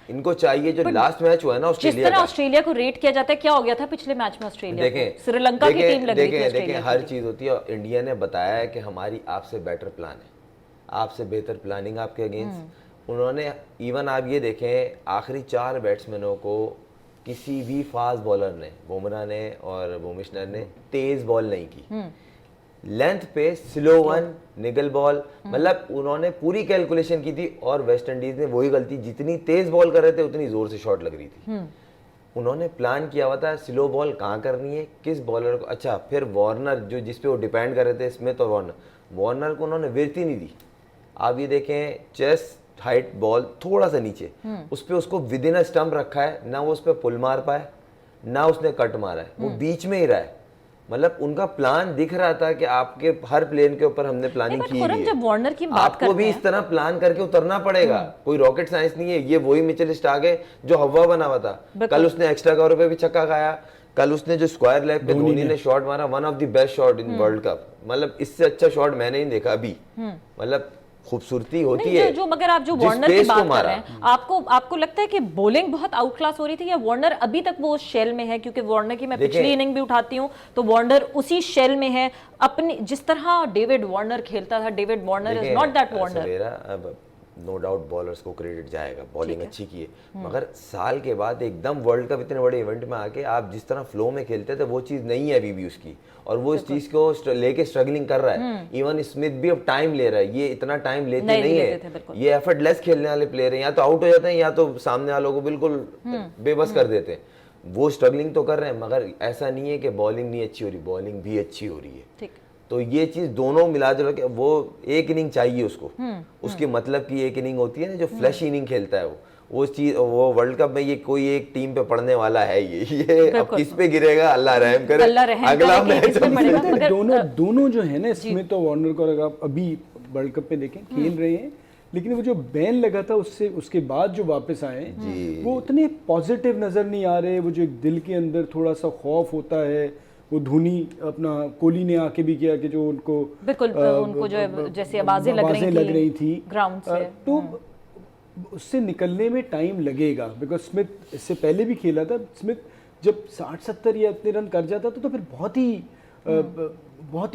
इनको चाहिए। जो लास्ट मैच हुआ है ना ऑस्ट्रेलिया, जिस तरह ऑस्ट्रेलिया को रेट किया जाता है, क्या हो गया था पिछले मैच में ऑस्ट्रेलिया देखें, श्रीलंका की टीम लग रही थी। देखें हर चीज़ होती है, इंडिया ने बताया है कि हमारी आपसे बेटर प्लान है, आपसे बेहतर प्लानिंग आपके अगेंस्ट, उन्होंने इवन आप ये देखें आखिरी 4 बैट्समैनों को किसी भी फास्ट बॉलर ने, बुमराह ने और भुवनेश्वर ने तेज बॉल नहीं की। लेंथ पे स्लो वन, निगल बॉल, मतलब उन्होंने पूरी कैलकुलेशन की थी। और वेस्ट इंडीज ने वही गलती, जितनी तेज बॉल कर रहे थे उतनी जोर से शॉट लग रही थी। उन्होंने प्लान किया हुआ था स्लो बॉल कहाँ करनी है, किस बॉलर को। अच्छा, फिर वार्नर जो जिस पे वो डिपेंड कर रहे थे, स्मिथ और वार्नर को उन्होंने विर्थ ही नहीं दी। आप ये देखें चेस्ट हाइट बॉल थोड़ा सा नीचे, उस पे उसको विद इन अ स्टंप रखा है, ना वो उस पर पुल मार पाए ना उसने कट मारा है, वो बीच में ही रहा है। मतलब उनका प्लान दिख रहा था कि आपके हर प्लेन के ऊपर हमने प्लानिंग की है। जब वार्नर की बात आपको भी इस तरह प्लान करके उतरना पड़ेगा, कोई रॉकेट साइंस नहीं है। ये वही मिचेल स्टार्क है जो हवा बना हुआ था। कल उसने एक्स्ट्रा कवर पे भी छक्का खाया, कल उसने जो स्क्वायर लेग पे धोनी ने शॉट मारा, one of the best shot in world cup. मतलब इससे अच्छा शॉट मैंने नहीं देखा अभी। मतलब खूबसूरती होती है जो मगर आप जो वार्नर की बात कर रहे हैं, आपको लगता है कि बॉलिंग बहुत आउट क्लास हो रही थी, या वार्नर अभी तक वो शेल में है? क्योंकि वार्नर की मैं पिछली इनिंग भी उठाती हूँ तो वार्नर उसी शेल में है। अपनी जिस तरह डेविड वार्नर खेलता था, David Warner is not that Warner. No doubt bowlers को क्रेडिट जाएगा, बॉलिंग अच्छी की है, मगर साल के बाद एकदम वर्ल्ड कप इतने बड़े इवेंट में आके आप जिस तरह फ्लो में खेलते थे वो चीज नहीं है अभी भी उसकी, और वो इस चीज को लेके स्ट्रगलिंग कर रहा है। इवन स्मिथ भी अब टाइम ले रहा है, ये इतना टाइम लेते नहीं है, ये एफर्टलेस खेलने वाले प्लेयर हैं, या तो आउट हो जाते हैं या तो सामने वालों को बिल्कुल बेबस कर देते हैं। वो स्ट्रगलिंग तो कर रहे हैं, मगर ऐसा नहीं है कि बॉलिंग नहीं अच्छी हो रही, बॉलिंग भी अच्छी हो रही है। तो ये चीज दोनों मिला जुला के, वो एक इनिंग चाहिए उसको, उसके मतलब की एक इनिंग होती है ना जो फ्लैश इनिंग खेलता है वो चीज, वो वर्ल्ड कप में ये कोई एक टीम पे पड़ने वाला है। ये अब किस पे गिरेगा, अल्लाह रहम करे, अगला मैच दोनों जो है ना स्मिथ और वार्नर को, अगर आप अभी वर्ल्ड कप पे देखें खेल रहे हैं, लेकिन वो जो बैन लगा था उससे उसके बाद जो वापस आए वो उतने पॉजिटिव नजर नहीं आ रहे। वो जो एक दिल के अंदर थोड़ा सा खौफ होता है, वो धोनी अपना कोहली ने आके भी किया कि जो उनको बिल्कुल उनको जो जैसे आवाजें लग रही थी ग्राउंड से, तो उससे निकलने में टाइम लगेगा। बिकॉज स्मिथ इससे पहले भी खेला था, स्मिथ जब 60-70 या इतने रन कर जाता था तो फिर बहुत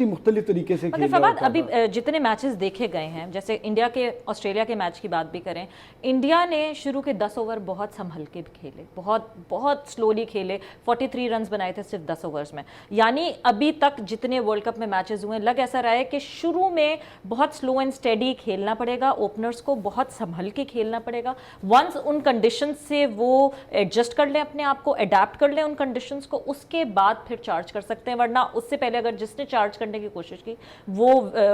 ही मुख्तलिफ तरीके से खेला होता था। अभी जितने मैचेस देखे गए हैं, जैसे इंडिया के ऑस्ट्रेलिया के मैच की बात भी करें, इंडिया ने शुरू के 10 ओवर बहुत संभल के खेले, बहुत स्लोली खेले, 43 रन्स बनाए थे सिर्फ 10 ओवर्स में। यानी अभी तक जितने वर्ल्ड कप में मैचेस हुए, लग ऐसा रहा है कि शुरू में बहुत स्लो एंड स्टेडी खेलना पड़ेगा, ओपनर्स को बहुत संभल के खेलना पड़ेगा। वंस उन कंडीशंस से वो एडजस्ट कर लें, अपने आप को अडेप्ट कर लें उन कंडीशंस को, उसके बाद फिर चार्ज कर सकते हैं। वरना उससे पहले अगर जिसने चार्ज करने की कोशिश की वो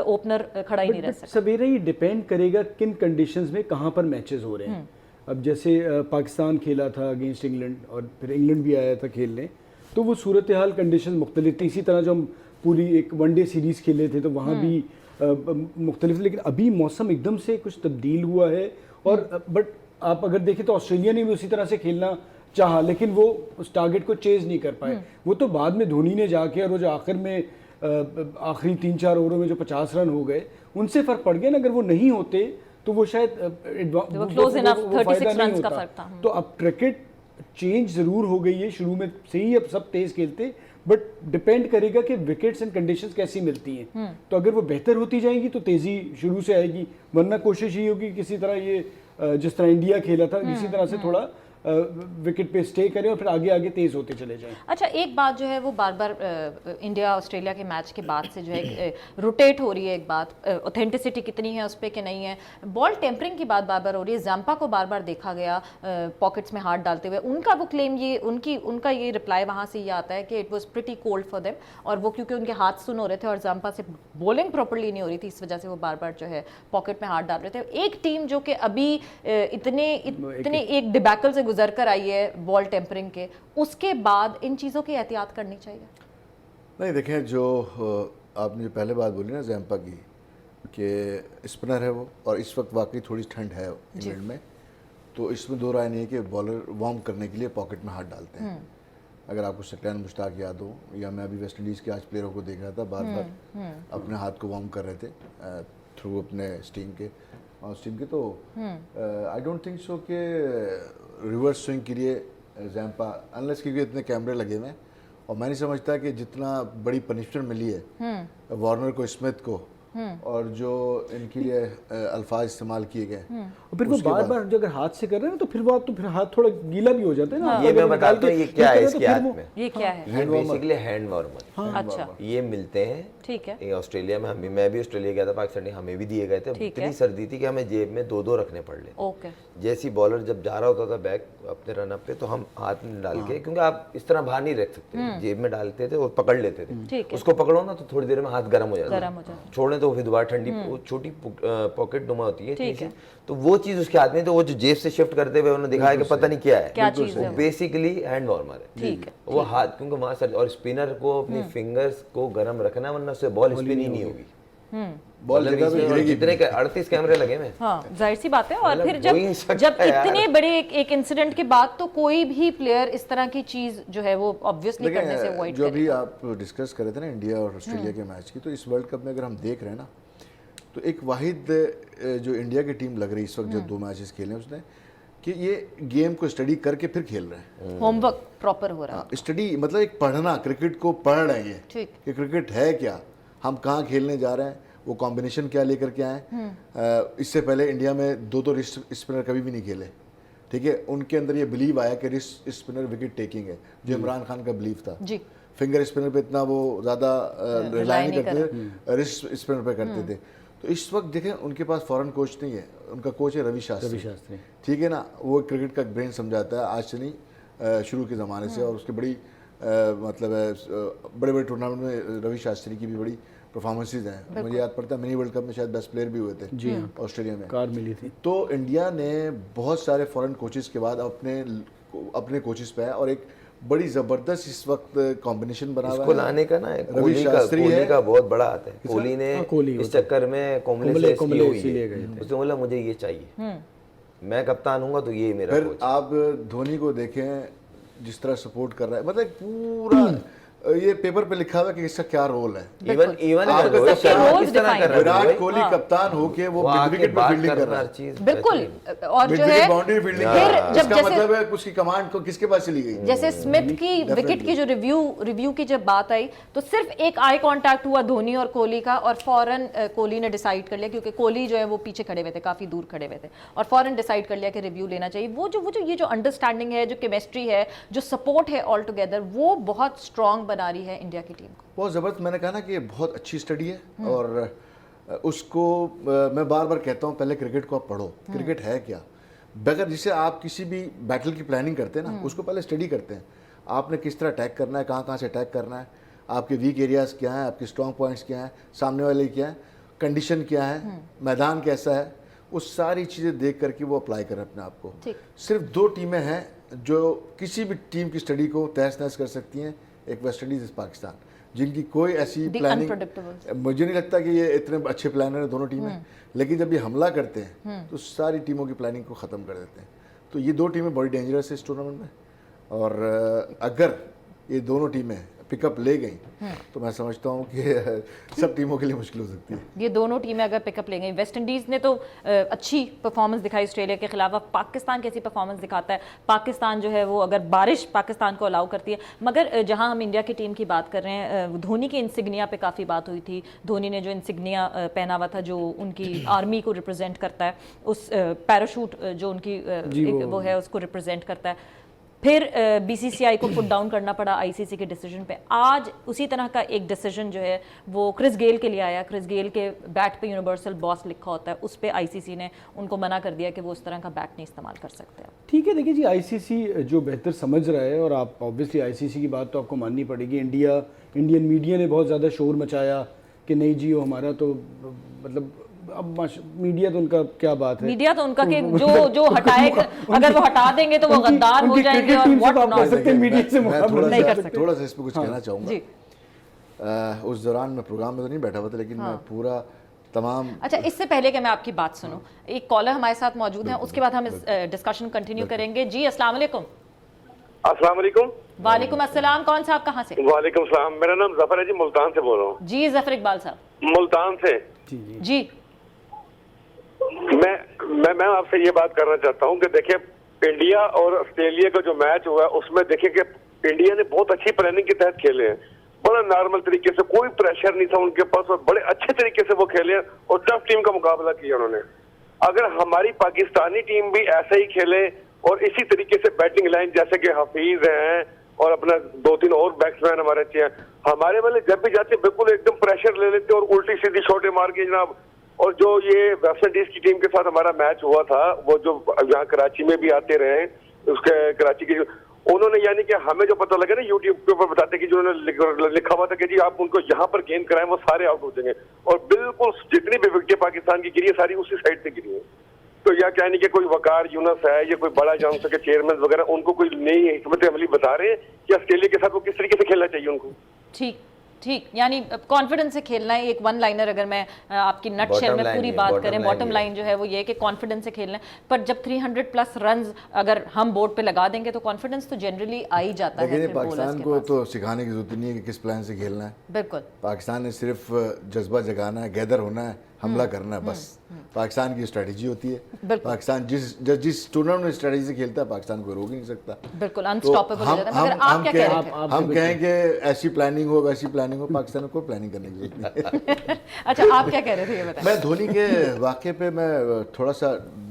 ओपनर खड़ा ही नहीं रह सकता। सवेरे ही डिपेंड करेगा किन कंडीशंस में कहां पर मैचेस हो रहे हैं। अब जैसे पाकिस्तान खेला था अगेंस्ट इंग्लैंड और फिर इंग्लैंड भी आया था खेलने, तो वो सूरत हाल कंडीशन मुख्तलिफ थी। इसी तरह जो हम पूरी एक वनडे सीरीज खेले थे तो वहाँ भी मुख्तलिफ, लेकिन अभी मौसम एकदम से कुछ तब्दील हुआ है। और बट आप अगर देखें तो ऑस्ट्रेलिया ने भी उसी तरह से खेलना चाहा, लेकिन वो उस टारगेट को चेज नहीं कर पाए। वो तो बाद में धोनी ने जाके, और वो जो आखिर में आखिरी 3-4 ओवरों में जो 50 रन हो गए, उनसे फर्क पड़ गया ना। अगर वो नहीं होते तो वो शायद क्लोज इनफ 36 रन्स का फर्क था। तो अब क्रिकेट चेंज जरूर हो गई है, शुरू में से ही अब सब तेज खेलते, बट डिपेंड करेगा कि विकेट्स एंड कंडीशंस कैसी मिलती हैं। तो अगर वो बेहतर होती जाएंगी तो तेजी शुरू से आएगी, वरना कोशिश ही होगी किसी तरह ये जिस तरह इंडिया खेला था इसी तरह से थोड़ा विकेट पे स्टे करें और फिर आगे आगे तेज होते चले जाएं। अच्छा, एक बात जो है वो बार बार इंडिया ऑस्ट्रेलिया के मैच के बाद से जो है रोटेट हो रही है, एक बात ऑथेंटिसिटी कितनी है उस पर कि नहीं है। बॉल टेम्परिंग की बात बार बार हो रही है। जंपा को बार बार देखा गया पॉकेट्स में हाथ डालते हुए। उनका वो क्लेम, ये उनका ये रिप्लाई वहाँ से ये आता है कि it was pretty cold for them, और वो क्योंकि उनके हाथ सुन हो रहे थे और जंपा से बॉलिंग प्रॉपरली नहीं हो रही थी, इस वजह से वो बार बार जो है पॉकेट में हाथ डाल रहे थे। एक टीम जो कि अभी इतने एक डिबैकल से गुजर कर आई है बॉल टेम्परिंग के, उसके बाद इन चीज़ों की एहतियात करनी चाहिए। नहीं, देखें जो आपने जो पहले बात बोली ना जैम्पा की, कि स्पिनर है वो, और इस वक्त वाकई थोड़ी ठंड है इंग्लैंड में, तो इसमें दो राय नहीं है कि बॉलर वार्म करने के लिए पॉकेट में हाथ डालते हैं। अगर आपको सकलैन मुश्ताक याद हो, या मैं अभी वेस्ट इंडीज़ के आज प्लेयरों को देख रहा था, बार बार अपने हाथ को वार्म कर रहे थे थ्रू अपने स्टीम के, तो आई डोंट थिंक सो कि रिवर्स स्विंग के लिए जैम्पा, अनलेस क्योंकि इतने कैमरे लगे हुए हैं, और मैं नहीं समझता कि जितना बड़ी पनिशमेंट मिली है वार्नर को, स्मिथ को और जो इनके लिए अल्फाज इस्तेमाल किए गए, और फिर वो बार बार जो अगर हाथ से कर रहे हैं तो फिर वो आप तो फिर हाथ थोड़ा गीला भी हो जाता है ना। ये मैं बताता हूँ ये क्या है इसके हाथ में। ये क्या है? ये बेसिकली हैंड वार्मर। अच्छा, ये मिलते हैं, ठीक है। ये ऑस्ट्रेलिया में मैं भी ऑस्ट्रेलिया गया था, पाकिस्तान हमें भी दिए गए थे। इतनी सर्दी थी कि हमें जेब में 2-2 रखने पड़ ले। ओके। जैसी बॉलर जब जा रहा होता था बैक अपने रन अप पे, तो हम हाथ में डाल के, क्योंकि आप इस तरह बाहर नहीं रख सकते, जेब में डालते थे और पकड़ लेते थे। उसको पकड़ो ना तो थोड़ी देर में हाथ गर्म हो जाता है, छोड़ने तो फिर दोबारा ठंडी, वो छोटी पॉकेट नुमा होती है, तो वो चीज उसके हाथ में, तो वो जो जेब से शिफ्ट करते हुए उन्होंने दिखाया कि पता नहीं क्या है, वो बेसिकली हैंड वार्मर है। वो हाथ, क्योंकि वहां सर, और स्पिनर को अपनी फिंगर्स को गर्म रखना, वरना उससे बॉल स्पिन ही नहीं होगी। बॉल जितने 38 कैमरे लगे हुए हैं। हाँ, जाहिर सी बात है। और फिर जब इतने बड़े एक इंसिडेंट के बाद तो कोई भी प्लेयर इस तरह की चीज जो है वो ऑब्वियसली करने से अवॉइड जो अभी आप डिस्कस कर रहे थे ना इंडिया और ऑस्ट्रेलिया के मैच की, तो इस वर्ल्ड कप में अगर हम देख रहे हैं ना, तो एक वाहिद जो इंडिया की टीम लग रही है इस वक्त, जो 2 मैचेस खेले उसने, कि ये गेम को स्टडी करके फिर खेल रहे हैं। होमवर्क प्रॉपर हो रहा है। स्टडी मतलब एक पढ़ना, क्रिकेट को पढ़ रहे हैं ये कि क्रिकेट है क्या, हम कहाँ खेलने जा रहे हैं, वो कॉम्बिनेशन क्या लेकर के आए। इससे पहले इंडिया में 2 रिस्ट स्पिनर कभी भी नहीं खेले, ठीक है। उनके अंदर ये बिलीव आया कि रिस्ट स्पिनर विकेट टेकिंग है, जो इमरान खान का बिलीव था। फिंगर स्पिनर पे इतना वो ज़्यादा रिलाई नहीं करते, रिस्ट स्पिनर पे करते थे। तो इस वक्त देखें उनके पास फॉरेन कोच नहीं है, उनका कोच है रवि शास्त्री, ठीक है ना। वो क्रिकेट का ब्रेन समझाता है, आज से नहीं शुरू के ज़माने से, और उसके बड़ी मतलब है बड़े बड़े टूर्नामेंट में रवि शास्त्री की भी बड़ी परफॉर्मेंसेज हैं। मुझे याद पड़ता है मिनी वर्ल्ड कप में शायद बेस्ट प्लेयर भी हुए थे जी ऑस्ट्रेलिया में, कार मिली थी। तो इंडिया ने बहुत सारे फॉरेन कोचेस के बाद अपने कोचेस पे है, और एक बड़ी जबरदस्त इस वक्त कॉम्बिनेशन बना हुआ है। इसको लाने का ना कोहली का बहुत बड़ा हाथ है। कोहली ने इस चक्कर में कुंबले से लिए गए थे, उसने बोला मुझे ये चाहिए, मैं कप्तान हूंगा तो ये मेरा। फिर आप धोनी को देखें जिस तरह सपोर्ट कर रहा है, मतलब पूरा ये पेपर पे लिखा हुआ है कि इसका क्या रोल है। इवन विराट कोहली कप्तान होके वो विकेट पे फील्डिंग कर रहा है, बिल्कुल। और जो है बाउंड्री फील्डिंग कर रहा है, इसका मतलब है उसकी कमांड को किसके पास चली गई। जैसे स्मिथ की विकेट की जो रिव्यू की जब बात आई, तो सिर्फ एक आई कांटेक्ट हुआ धोनी और कोहली का, और फौरन कोहली ने डिसाइड कर लिया, क्योंकि कोहली जो है वो पीछे खड़े हुए थे, काफी दूर खड़े हुए थे, और फौरन डिसाइड कर लिया कि रिव्यू लेना चाहिए। वो जो ये जो अंडरस्टैंडिंग है, जो केमिस्ट्री है, जो सपोर्ट है ऑल टुगेदर, वो बहुत स्ट्रॉन्ग बना रही है इंडिया की टीम को। बहुत ज़बरदस्त। मैंने कहा ना कि बहुत अच्छी स्टडी है, और उसको मैं बार बार कहता हूँ, पहले क्रिकेट को आप पढ़ो, क्रिकेट है क्या। बगैर जिसे आप किसी भी बैटल की प्लानिंग करते हैं ना, उसको पहले स्टडी करते हैं, आपने किस तरह अटैक करना है, कहाँ से अटैक करना है, आपके वीक एरियाज़ क्या हैं, आपके स्ट्रॉन्ग पॉइंट्स क्या हैं, सामने वाले क्या हैं, कंडीशन क्या है, मैदान कैसा है, वो सारी चीज़ें देख करके वो अप्लाई करें अपने आप को। सिर्फ 2 टीमें हैं जो किसी भी टीम की स्टडी को तहस नहस कर सकती हैं, एक वेस्ट इंडीज, पाकिस्तान, जिनकी कोई ऐसी प्लानिंग, मुझे नहीं लगता कि ये इतने अच्छे प्लानर हैं दोनों टीमें, लेकिन जब ये हमला करते हैं तो सारी टीमों की प्लानिंग को ख़त्म कर देते हैं। तो ये 2 टीमें बड़ी डेंजरस है इस टूर्नामेंट में, और अगर ये दोनों टीमें पिकअप ले गई तो मैं समझता हूँ कि सब टीमों के लिए मुश्किल हो सकती है। ये दोनों टीमें अगर पिकअप ले गई, वेस्ट इंडीज़ ने तो अच्छी परफॉर्मेंस दिखाई ऑस्ट्रेलिया के खिलाफ, अब पाकिस्तान कैसी परफॉर्मेंस दिखाता है। पाकिस्तान जो है वो अगर बारिश पाकिस्तान को अलाउ करती है, मगर जहां हम इंडिया की टीम की बात कर रहे हैं, धोनी की इंसिग्निया पे काफ़ी बात हुई थी। धोनी ने जो इंसिग्निया पहना हुआ था, जो उनकी आर्मी को रिप्रेजेंट करता है, उस पैराशूट जो उनकी वो है उसको रिप्रेजेंट करता है, फिर बीसीसीआई को पुट डाउन करना पड़ा आईसीसी के डिसीजन पे। आज उसी तरह का एक डिसीजन जो है वो क्रिस गेल के लिए आया। क्रिस गेल के बैट पे यूनिवर्सल बॉस लिखा होता है, उस पे आईसीसी ने उनको मना कर दिया कि वो उस तरह का बैट नहीं इस्तेमाल कर सकते। ठीक है, देखिए जी, आईसीसी जो बेहतर समझ रहा है, और आप ऑब्वियसली आईसीसी की बात तो आपको माननी पड़ेगी। इंडियन मीडिया ने बहुत ज़्यादा शोर मचाया कि नहीं जी, वो हमारा तो मतलब, अब मीडिया तो उनका क्या बात है, मीडिया तो उनका कि जो हटाएगा, अगर वो हटा देंगे तो वो गद्दार हो जाएंगे और व्हाट नॉट। मीडिया से नहीं कर सकते। थोड़ा सा इस पे कुछ कहना चाहूँगा। उस दौरान मैं प्रोग्राम में तो नहीं बैठा हुआ था, लेकिन मैं पूरा तमाम। अच्छा, इससे पहले कि मैं आपकी बात सुनूं, एक कॉलर हमारे साथ मौजूद है, उसके बाद हम इस डिस्कशन कंटिन्यू करेंगे। जी अस्सलाम वालेकुम। अस्सलाम वालेकुम। वालेकुम अस्सलाम। कौन साहब कहाँ से? वालेकुम सलाम, मेरा नाम जफर है जी, मुल्तान से बोल रहा हूँ। जी जफर इकबाल साहब, मुल्तान से। जी मैं आपसे ये बात करना चाहता हूँ कि देखिए, इंडिया और ऑस्ट्रेलिया का जो मैच हुआ है उसमें देखिए कि इंडिया ने बहुत अच्छी प्लानिंग के तहत खेले हैं, पर बड़ा नॉर्मल तरीके से, कोई प्रेशर नहीं था उनके पास और बड़े अच्छे तरीके से वो खेले और टफ टीम का मुकाबला किया उन्होंने। अगर हमारी पाकिस्तानी टीम भी ऐसे ही खेले और इसी तरीके से बैटिंग लाइन जैसे कि हफीज हैं और अपना 2-3 और बैट्समैन हमारे अच्छे हैं, हमारे वाले जब भी जाते बिल्कुल एकदम प्रेशर ले लेते और उल्टी सीधी शॉटें मार के जनाब। और जो ये वेस्ट इंडीज की टीम के साथ हमारा मैच हुआ था, वो जो यहाँ कराची में भी आते रहे, उसके कराची की उन्होंने यानी कि हमें जो पता लगा ना यूट्यूब के ऊपर बताते कि जो उन्होंने लिखा हुआ था कि जी आप उनको यहाँ पर गेंद कराएं वो सारे आउट हो जाएंगे, और बिल्कुल जितनी भी विकेटें पाकिस्तान की गिरी है सारी उसी साइड से गिरी है। तो यह कहने कि कोई वकार यूनस है या कोई बड़ा जान सके चेयरमैन वगैरह, उनको कोई नई हिकमत अमली बता रहे हैं कि ऑस्ट्रेलिया के साथ वो किस तरीके से खेलना चाहिए उनको। ठीक ठीक, यानी कॉन्फिडेंस से खेलना है। एक वन लाइनर अगर मैं आपकी नट शेल में पूरी बात करें, बॉटम लाइन जो है वो ये है कि कॉन्फिडेंस से खेलना है। पर जब 300 प्लस रन्स अगर हम बोर्ड पे लगा देंगे तो कॉन्फिडेंस तो जनरली आ ही जाता है। लेकिन पाकिस्तान को तो सिखाने की जरूरत नहीं है कि किस प्लान से खेलना है। बिल्कुल, पाकिस्तान ने सिर्फ जज्बा जगाना है, गैदर होना है, हमला करना है, बस पाकिस्तान की स्ट्रेटजी होती है। पाकिस्तान जिस टूर्नामेंट में स्ट्रेटजी से खेलता है पाकिस्तान को रोक ही नहीं सकता। बिल्कुल अनस्टॉपेबल हो जाता है। मगर आप क्या कह रहे थे? हम कहें कि ऐसी प्लानिंग हो वैसी प्लानिंग हो, पाकिस्तान को प्लानिंग करने की जरूरत नहीं। अच्छा, आप क्या कह रहे थे ये बताएं। मैं धोनी के वाक़े पे मैं थोड़ा सा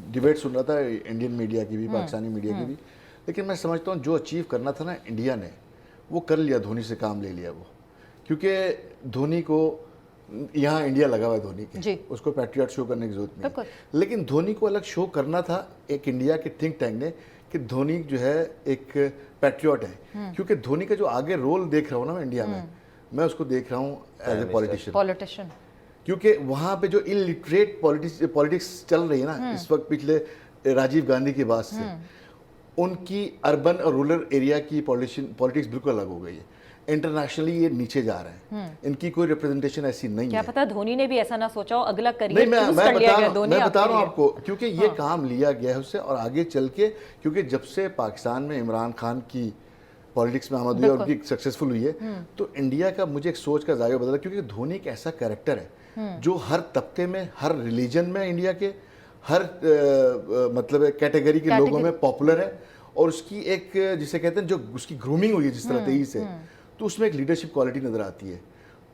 डिबेट सुन रहा था, इंडियन मीडिया की भी, पाकिस्तानी मीडिया की भी, लेकिन मैं समझता हूँ जो अचीव करना था ना इंडिया ने वो कर लिया, धोनी से काम ले लिया वो, क्योंकि धोनी को यहाँ इंडिया लगा हुआ है धोनी के, उसको पैट्रियट शो करने की जरूरत नहीं, लेकिन धोनी को अलग शो करना था एक इंडिया के थिंक टैंक ने कि धोनी जो है एक पैट्रियट है। क्योंकि धोनी का जो आगे रोल देख रहा हूँ ना मैं इंडिया में, मैं उसको देख रहा हूँ एज ए पॉलिटिशियन, क्योंकि वहाँ पे जो इलिटरेट पॉलिटिक्स चल रही है ना इस वक्त, पिछले राजीव गांधी के बाद से उनकी अर्बन और रूरल एरिया की पॉलिटिक्स बिल्कुल अलग हो गई है। इंटरनेशनली ये नीचे जा रहे हैं, इनकी कोई रिप्रेजेंटेशन ऐसी नहीं क्या है। पता धोनी ने भी ऐसा ना सोचा हो, अगला करियर मैं बता रहा हूँ आपको, क्योंकि ये हाँ। काम लिया गया है उससे, और आगे चल के, क्योंकि जब से पाकिस्तान में इमरान खान की पॉलिटिक्स में आमद हुई और उनकी सक्सेसफुल हुई है, तो इंडिया का मुझे एक सोच का जायका बदला, क्योंकि धोनी एक ऐसा कैरेक्टर है जो हर तबके में, हर रिलीजन में, इंडिया के हर मतलब कैटेगरी के लोगों में पॉपुलर है, और उसकी एक जिसे कहते हैं जो उसकी ग्रूमिंग हुई है जिस तरह तेजी से, तो उसमें एक लीडरशिप क्वालिटी नज़र आती है।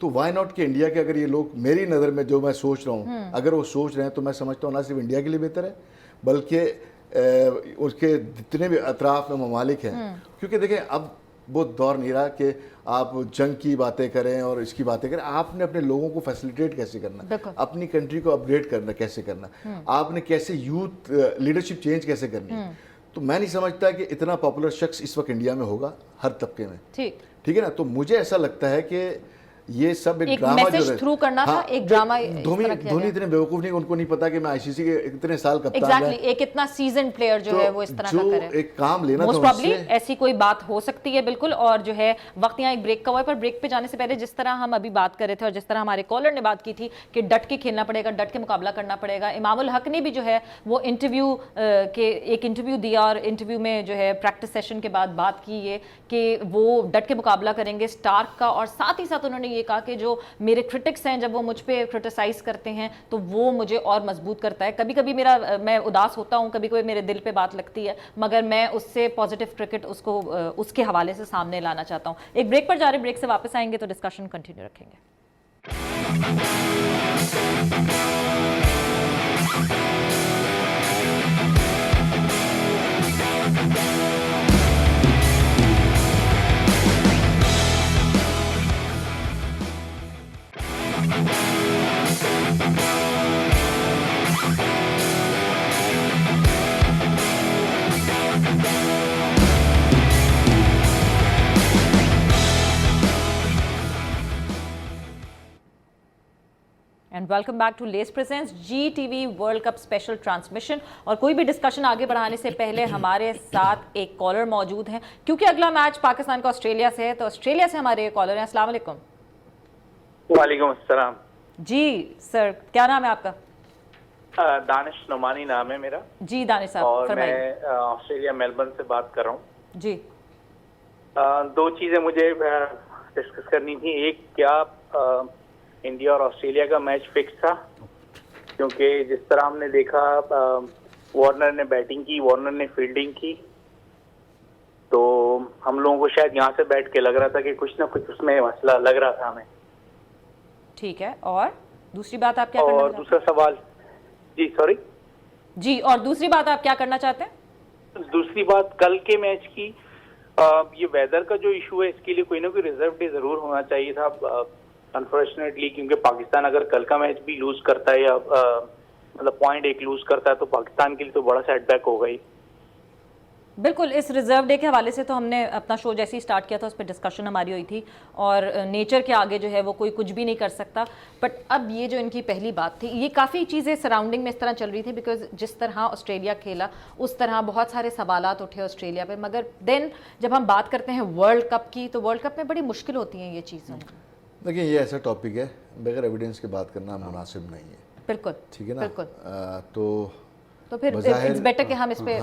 तो वाई नॉट कि इंडिया के अगर ये लोग, मेरी नज़र में जो मैं सोच रहा हूँ, अगर वो सोच रहे हैं तो मैं समझता हूँ ना सिर्फ इंडिया के लिए बेहतर है बल्कि उसके जितने भी अतराफ में ममालिक हैं, क्योंकि देखें अब वो दौर नहीं रहा कि आप जंग की बातें करें और इसकी बातें करें, आपने अपने लोगों को फैसिलिटेट कैसे करना, अपनी कंट्री को अपग्रेड करना कैसे करना, आपने कैसे यूथ लीडरशिप चेंज कैसे करनी। तो मैं नहीं समझता कि इतना पॉपुलर शख्स इस वक्त इंडिया में होगा हर तबके में, ठीक है ना। तो मुझे ऐसा लगता है कि ये सब एक ड्रामा जो थ्रू करना था, एक ड्रामा। धोनी इतने बेवकूफ नहीं, उनको नहीं पता कि मैं आईसीसी के इतने साल कप्तान है, एक इतना सीजन प्लेयर जो है वो इस तरह का करे, एक काम लेना था उनसे। ऐसी कोई बात हो सकती है बिल्कुल। और जो है वक्त यहाँ एक ब्रेक का हुआ है, पर ब्रेक पे जाने से पहले जिस तरह हम अभी बात कर रहे थे और जिस तरह हमारे कॉलर ने बात की थी कि डट के खेलना पड़ेगा, डट के मुकाबला करना पड़ेगा, इमामुल हक ने भी जो है वो एक इंटरव्यू दिया, और इंटरव्यू में जो है प्रैक्टिस सेशन के बाद बात की ये कि वो डट के मुकाबला करेंगे स्टार्क का, और साथ ही साथ उन्होंने ये कहा कि जो मेरे क्रिटिक्स हैं जब वो मुझ पे क्रिटिसाइज करते हैं तो वो मुझे और मजबूत करता है। कभी कभी मैं उदास होता हूँ, कभी कभी मेरे दिल पे बात लगती है, मगर मैं उससे पॉजिटिव क्रिकेट उसको उसके हवाले से सामने लाना चाहता हूँ। एक ब्रेक पर जा रहे, ब्रेक से वापस आएंगे तो डिस्कशन कंटिन्यू रखेंगे। एंड वेलकम बैक टू लेस presents GTV world cup special transmission. और कोई भी डिस्कशन आगे बढ़ाने से पहले हमारे साथ एक कॉलर मौजूद है, क्योंकि अगला मैच पाकिस्तान का ऑस्ट्रेलिया से है, तो ऑस्ट्रेलिया से हमारे कॉलर हैं। अस्सलाम वालेकुम। वालेकुम अस्सलाम जी सर, क्या नाम है आपका? दानिश नुमानी नाम है मेरा। जी दानिश साहब, और मैं ऑस्ट्रेलिया मेलबर्न से बात कर रहा हूँ जी। दो चीजें मुझे डिस्कस करनी थी। एक, क्या इंडिया और ऑस्ट्रेलिया का मैच फिक्स था? क्योंकि जिस तरह हमने देखा वार्नर ने बैटिंग की, वार्नर ने फील्डिंग की, तो हम लोगों को शायद यहाँ से बैठ के लग रहा था कि कुछ ना कुछ उसमें मसला लग रहा था हमें। ठीक है, और दूसरी बात आप क्या करना और चाहते दूसरा सवाल, जी सॉरी, हैं? जी, और दूसरी बात आप क्या करना चाहते हैं? दूसरी बात कल के मैच की, ये वेदर का जो इशू है इसके लिए कोई ना कोई रिजर्व डे जरूर होना चाहिए था अनफॉर्चुनेटली, क्योंकि पाकिस्तान अगर कल का मैच भी लूज करता है या मतलब पॉइंट एक लूज करता है तो पाकिस्तान के लिए तो बड़ा सेटबैक होगा ही। बिल्कुल, इस रिजर्व डे के हवाले से तो हमने अपना शो जैसे ही स्टार्ट किया था उस पर डिस्कशन हमारी हुई थी, और नेचर के आगे जो है वो कोई कुछ भी नहीं कर सकता। बट अब ये जो इनकी पहली बात थी, ये काफ़ी चीज़ें सराउंडिंग में इस तरह चल रही थी, बिकॉज जिस तरह ऑस्ट्रेलिया खेला उस तरह बहुत सारे सवालात उठे ऑस्ट्रेलिया पे। मगर देन जब हम बात करते हैं वर्ल्ड कप की, तो वर्ल्ड कप में बड़ी मुश्किल होती हैं ये चीज़ें। देखिए, ये ऐसा टॉपिक है बगैर एविडेंस के बात करना मुनासिब नहीं है। बिल्कुल, ठीक है ना। बिल्कुल। तो फिर बज़ाहिर- इट्स बेटर कि हम इस पे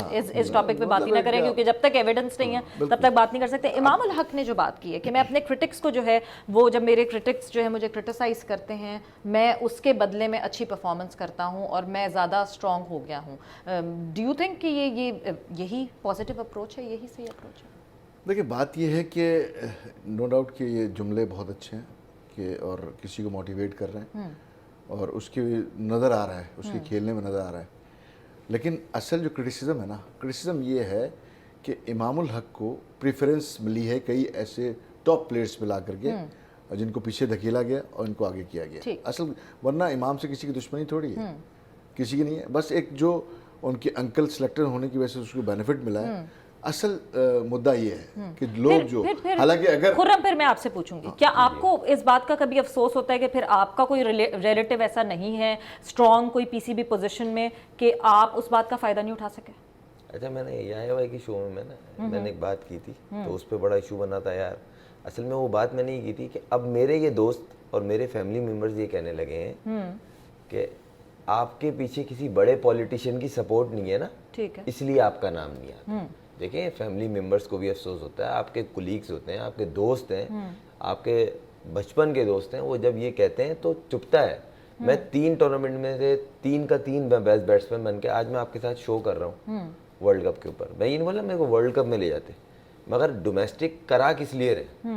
इस टॉपिक पे बात ही ना करें, क्योंकि जब तक एविडेंस नहीं है तब तक बात नहीं कर सकते। इमाम उल हक ने जो बात की है कि मैं अपने क्रिटिक्स को जो है वो, जब मेरे क्रिटिक्स जो है मुझे क्रिटिसाइज करते हैं, मैं उसके बदले में अच्छी परफॉर्मेंस करता हूं और मैं ज़्यादा स्ट्रॉन्ग हो गया हूं। डू यू थिंक कि यही पॉजिटिव अप्रोच है, यही सही अप्रोच है? देखिए, बात ये है कि नो डाउट कि ये जुमले बहुत अच्छे हैं कि और किसी को मोटिवेट कर रहे हैं और उसकी नज़र आ रहा है, उसके खेलने में नज़र आ रहा है। लेकिन असल जो क्रिटिसिज्म है ना, क्रिटिसिज्म ये है कि इमामुल हक को प्रेफरेंस मिली है कई ऐसे टॉप प्लेयर्स पे ला करके जिनको पीछे धकेला गया और इनको आगे किया गया। असल वरना इमाम से किसी की दुश्मनी थोड़ी है, किसी की नहीं है। बस एक जो उनके अंकल सिलेक्टर होने की वजह से उसको बेनिफिट मिला है। असल मुद्दा ये है कि लोग जो, हालांकि अगर खुर्रम, फिर मैं आपसे पूछूंगी, क्या आपको इस बात का कभी अफसोस होता है कि फिर आपका कोई रिलेटिव ऐसा नहीं है स्ट्रॉन्ग कोई पीसीबी पोजीशन में कि आप उस बात का फायदा नहीं उठा सके? अच्छा, मैंने YY की शो में मैंने एक बात की थी तो उस पर बड़ा इशू बना था यार। असल में वो बात मैंने ये की थी कि अब मेरे ये दोस्त और मेरे फैमिली मेम्बर्स ये कहने लगे हैं कि आपके पीछे किसी बड़े पॉलिटिशियन की सपोर्ट नहीं है ना, ठीक है, इसलिए आपका नाम नहीं आता। देखिए, फैमिली मेम्बर्स को भी अफसोस होता है, आपके कुलीग्स होते हैं, आपके दोस्त हैं, आपके बचपन के दोस्त हैं, वो जब ये कहते हैं तो चुपता है। मैं 3 टूर्नामेंट में से 3 का 3 बेस्ट बैट्समैन बन के आज मैं आपके साथ शो कर रहा हूँ वर्ल्ड कप के ऊपर। मैं ये नहीं बोला मेरे को वर्ल्ड कप में ले जाते, मगर डोमेस्टिक करा किस लिए रहे?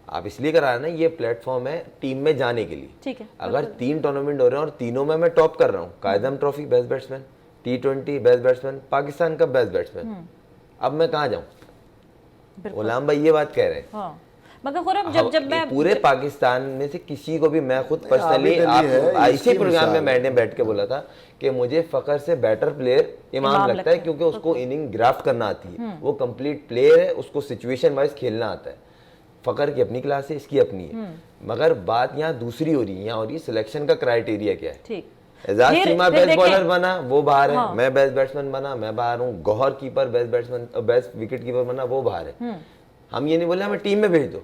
आप इसलिए करा रहे ना, ये प्लेटफॉर्म है टीम में जाने के लिए। ठीक है, अगर 3 टूर्नामेंट हो रहे हैं और तीनों में मैं टॉप कर रहा हूँ, Quaid e Azam trophy best batsman, T20 best batsman, Pakistan का बेस्ट बैट्समैन, अब मैं कहाँ जाऊँ? गुलाम भाई ये बात कह रहे हैं। हाँ। मगर खुर्रम, जब मैं पूरे पाकिस्तान में से किसी को भी, मैं खुद पर्सनली इसी प्रोग्राम में मैंने बैठ के बोला था कि मुझे फखर से बेटर प्लेयर इमाम लगता है, क्योंकि उसको इनिंग ग्राफ्ट करना आती है, वो कंप्लीट प्लेयर है, उसको सिचुएशन वाइज खेलना आता है। फखर की अपनी क्लास है, इसकी अपनी है। मगर बात यहाँ दूसरी हो रही है, यहाँ हो रही है सिलेक्शन का क्राइटेरिया क्या है। ठीक, एजाज सीमा बेस्ट बॉलर बना, वो बाहर है। हाँ। मैं बेस्ट बैट्समैन बना, मैं बाहर हूँ। गौहर keeper best batsman, best wicket keeper बना, वो बाहर है। हम ये नहीं बोले हमें टीम में भेज दो,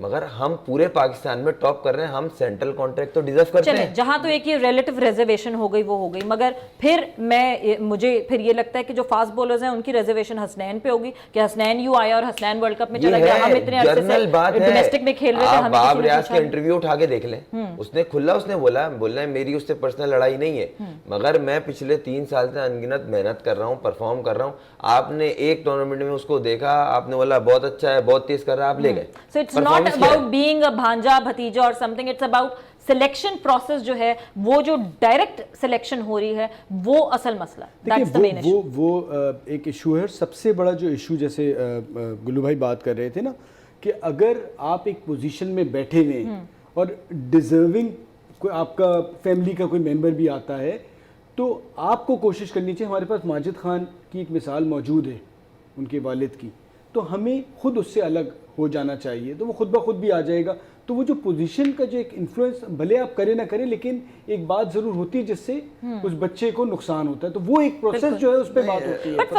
मगर हम पूरे पाकिस्तान में टॉप कर रहे हैं, हम सेंट्रल कॉन्ट्रैक्ट तो डिजर्व करते हैं। जहां तो एक ये रिलेटिव रिजर्वेशन हो गई, वो हो गई, मगर फिर मुझे फिर ये लगता है कि जो फास्ट बॉलर्स हैं उनकी रिजर्वेशन हसनैन पे होगी कि हसनैन यू आया और हसनैन वर्ल्ड कप में चला गया। हम इतने अरसे से डोमेस्टिक में खेल रहे थे, हमें आप किसी ने रियाज पूछा के इंटरव्यू उठा के देख लें, उसने खुला उसने बोला है मेरी उससे पर्सनल लड़ाई नहीं है, मगर मैं पिछले 3 साल से अनगिनत मेहनत कर रहा हूँ, परफॉर्म कर रहा हूँ। आपने एक टूर्नामेंट में उसको देखा, आपने बोला बहुत अच्छा है, बहुत तेज कर रहा है, आप ले गए। So it's not about being a भांजा भतीजा और something, it's about selection process जो है, वो जो डायरेक्ट सिलेक्शन हो रही है, वो असल मसला। That's the main issue. वो एक इशू है। सबसे बड़ा जो इशू, जैसे गुल्लू भाई बात कर रहे थे ना, कि अगर आप एक पोजीशन में बैठे हुए और डिजर्विंग कोई आपका फैमिली का कोई मेंबर भी आता है, तो आपको कोशिश करनी चाहिए। हमारे पास माजिद खान की एक मिसाल मौजूद है, उनके वालिद की, तो हमें खुद उससे अलग हो जाना चाहिए, तो वो खुद ब खुद भी आ जाएगा। तो वो जो पोजीशन का जो एक इन्फ्लुएंस, भले आप करें ना करें, लेकिन एक बात जरूर होती है जिससे उस बच्चे को नुकसान होता है, तो वो एक प्रोसेस जो है उस पर बात होती है। बट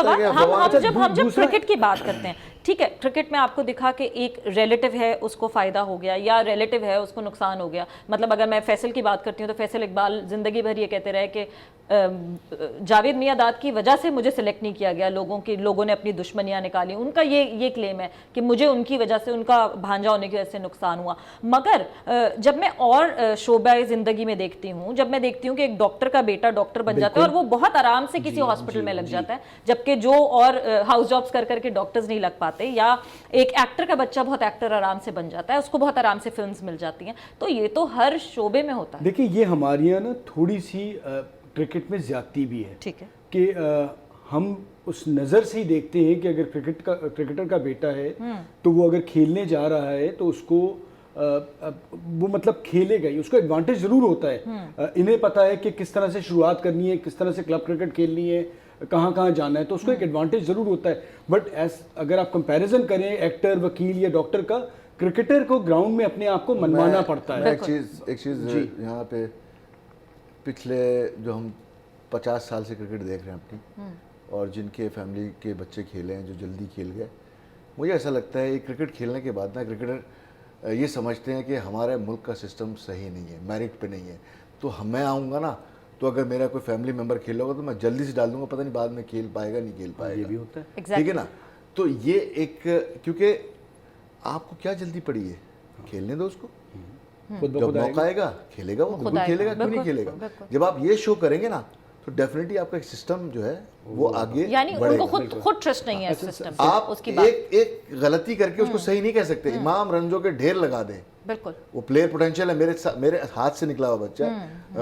हम जब क्रिकेट की बात करते हैं, ठीक है, क्रिकेट में आपको दिखा कि एक रिलेटिव है उसको फ़ायदा हो गया या रिलेटिव है उसको नुकसान हो गया। मतलब अगर मैं फैसल की बात करती हूँ तो फैसल इकबाल ज़िंदगी भर ये कहते रहे कि जावेद मियाँदाद की वजह से मुझे सिलेक्ट नहीं किया गया, लोगों ने अपनी दुश्मनियाँ निकाली। उनका ये क्लेम है कि मुझे उनकी वजह से, उनका भांजा होने की वजह से नुकसान हुआ। मगर जब मैं और शोबा जिंदगी में देखती हूँ, जब मैं देखती हूँ कि एक डॉक्टर का बेटा डॉक्टर बन जाता है और वो बहुत आराम से किसी हॉस्पिटल में लग जाता है, जबकि जो और हाउस जॉब्स कर करके डॉक्टर्स नहीं लग पाते, या एक एक्टर का बच्चा बहुत एक्टर आराम से बन जाता है, उसको बहुत आराम से फिल्म्स मिल जाती हैं, तो ये तो हर शोबे में होता है। देखिए ये हमारे यहाँ ना थोड़ी सी क्रिकेट में ज्यादती भी है, ठीक है, कि हम उस नज़र से ही देखते हैं कि अगर क्रिकेटर का बेटा है तो वो अगर खेलने जा रहा है तो उसको वो मतलब खेलेगा ही, उसको एडवांटेज ज़रूर होता है। इन्हें पता है कि किस तरह से शुरुआत करनी है, किस तरह से क्लब क्रिकेट खेलनी है, कहाँ कहाँ जाना है, तो उसको एक एडवांटेज ज़रूर होता है। बट अगर आप कंपैरिजन करें एक्टर, वकील या डॉक्टर का, क्रिकेटर को ग्राउंड में अपने आप को मनवाना पड़ता है। एक चीज़ यहाँ पे पिछले जो हम 50 साल से क्रिकेट देख रहे हैं अपनी, और जिनके फैमिली के बच्चे खेले हैं, जो जल्दी खेल गए, मुझे ऐसा लगता है ये क्रिकेट खेलने के बाद ना क्रिकेटर ये समझते हैं कि हमारे मुल्क का सिस्टम सही नहीं है, मेरिट पे नहीं है, तो मैं आऊँगा ना, तो अगर मेरा कोई फैमिली मेम्बर खेल होगा तो मैं जल्दी से डाल दूंगा, पता नहीं बाद में खेल पाएगा नहीं खेल पाएगा, ये भी होता है। ठीक है ना। तो ये एक, क्योंकि आपको क्या जल्दी पड़ी है, खेलने दो उसको, जब मौका आएगा खेलेगा, वो बिल्कुल खेलेगा, क्यों नहीं खेलेगा। जब आप ये शो करेंगे ना तो डेफिनेटली आपका एक सिस्टम जो है वो आगे, यानी उनको खुद ट्रस्ट नहीं है सिस्टम से, आप उसकी एक गलती करके उसको सही नहीं कह सकते। इमाम रंजो के ढेर लगा दें, बिल्कुल, वो प्लेयर पोटेंशियल है, मेरे हाथ से निकला हुआ बच्चा,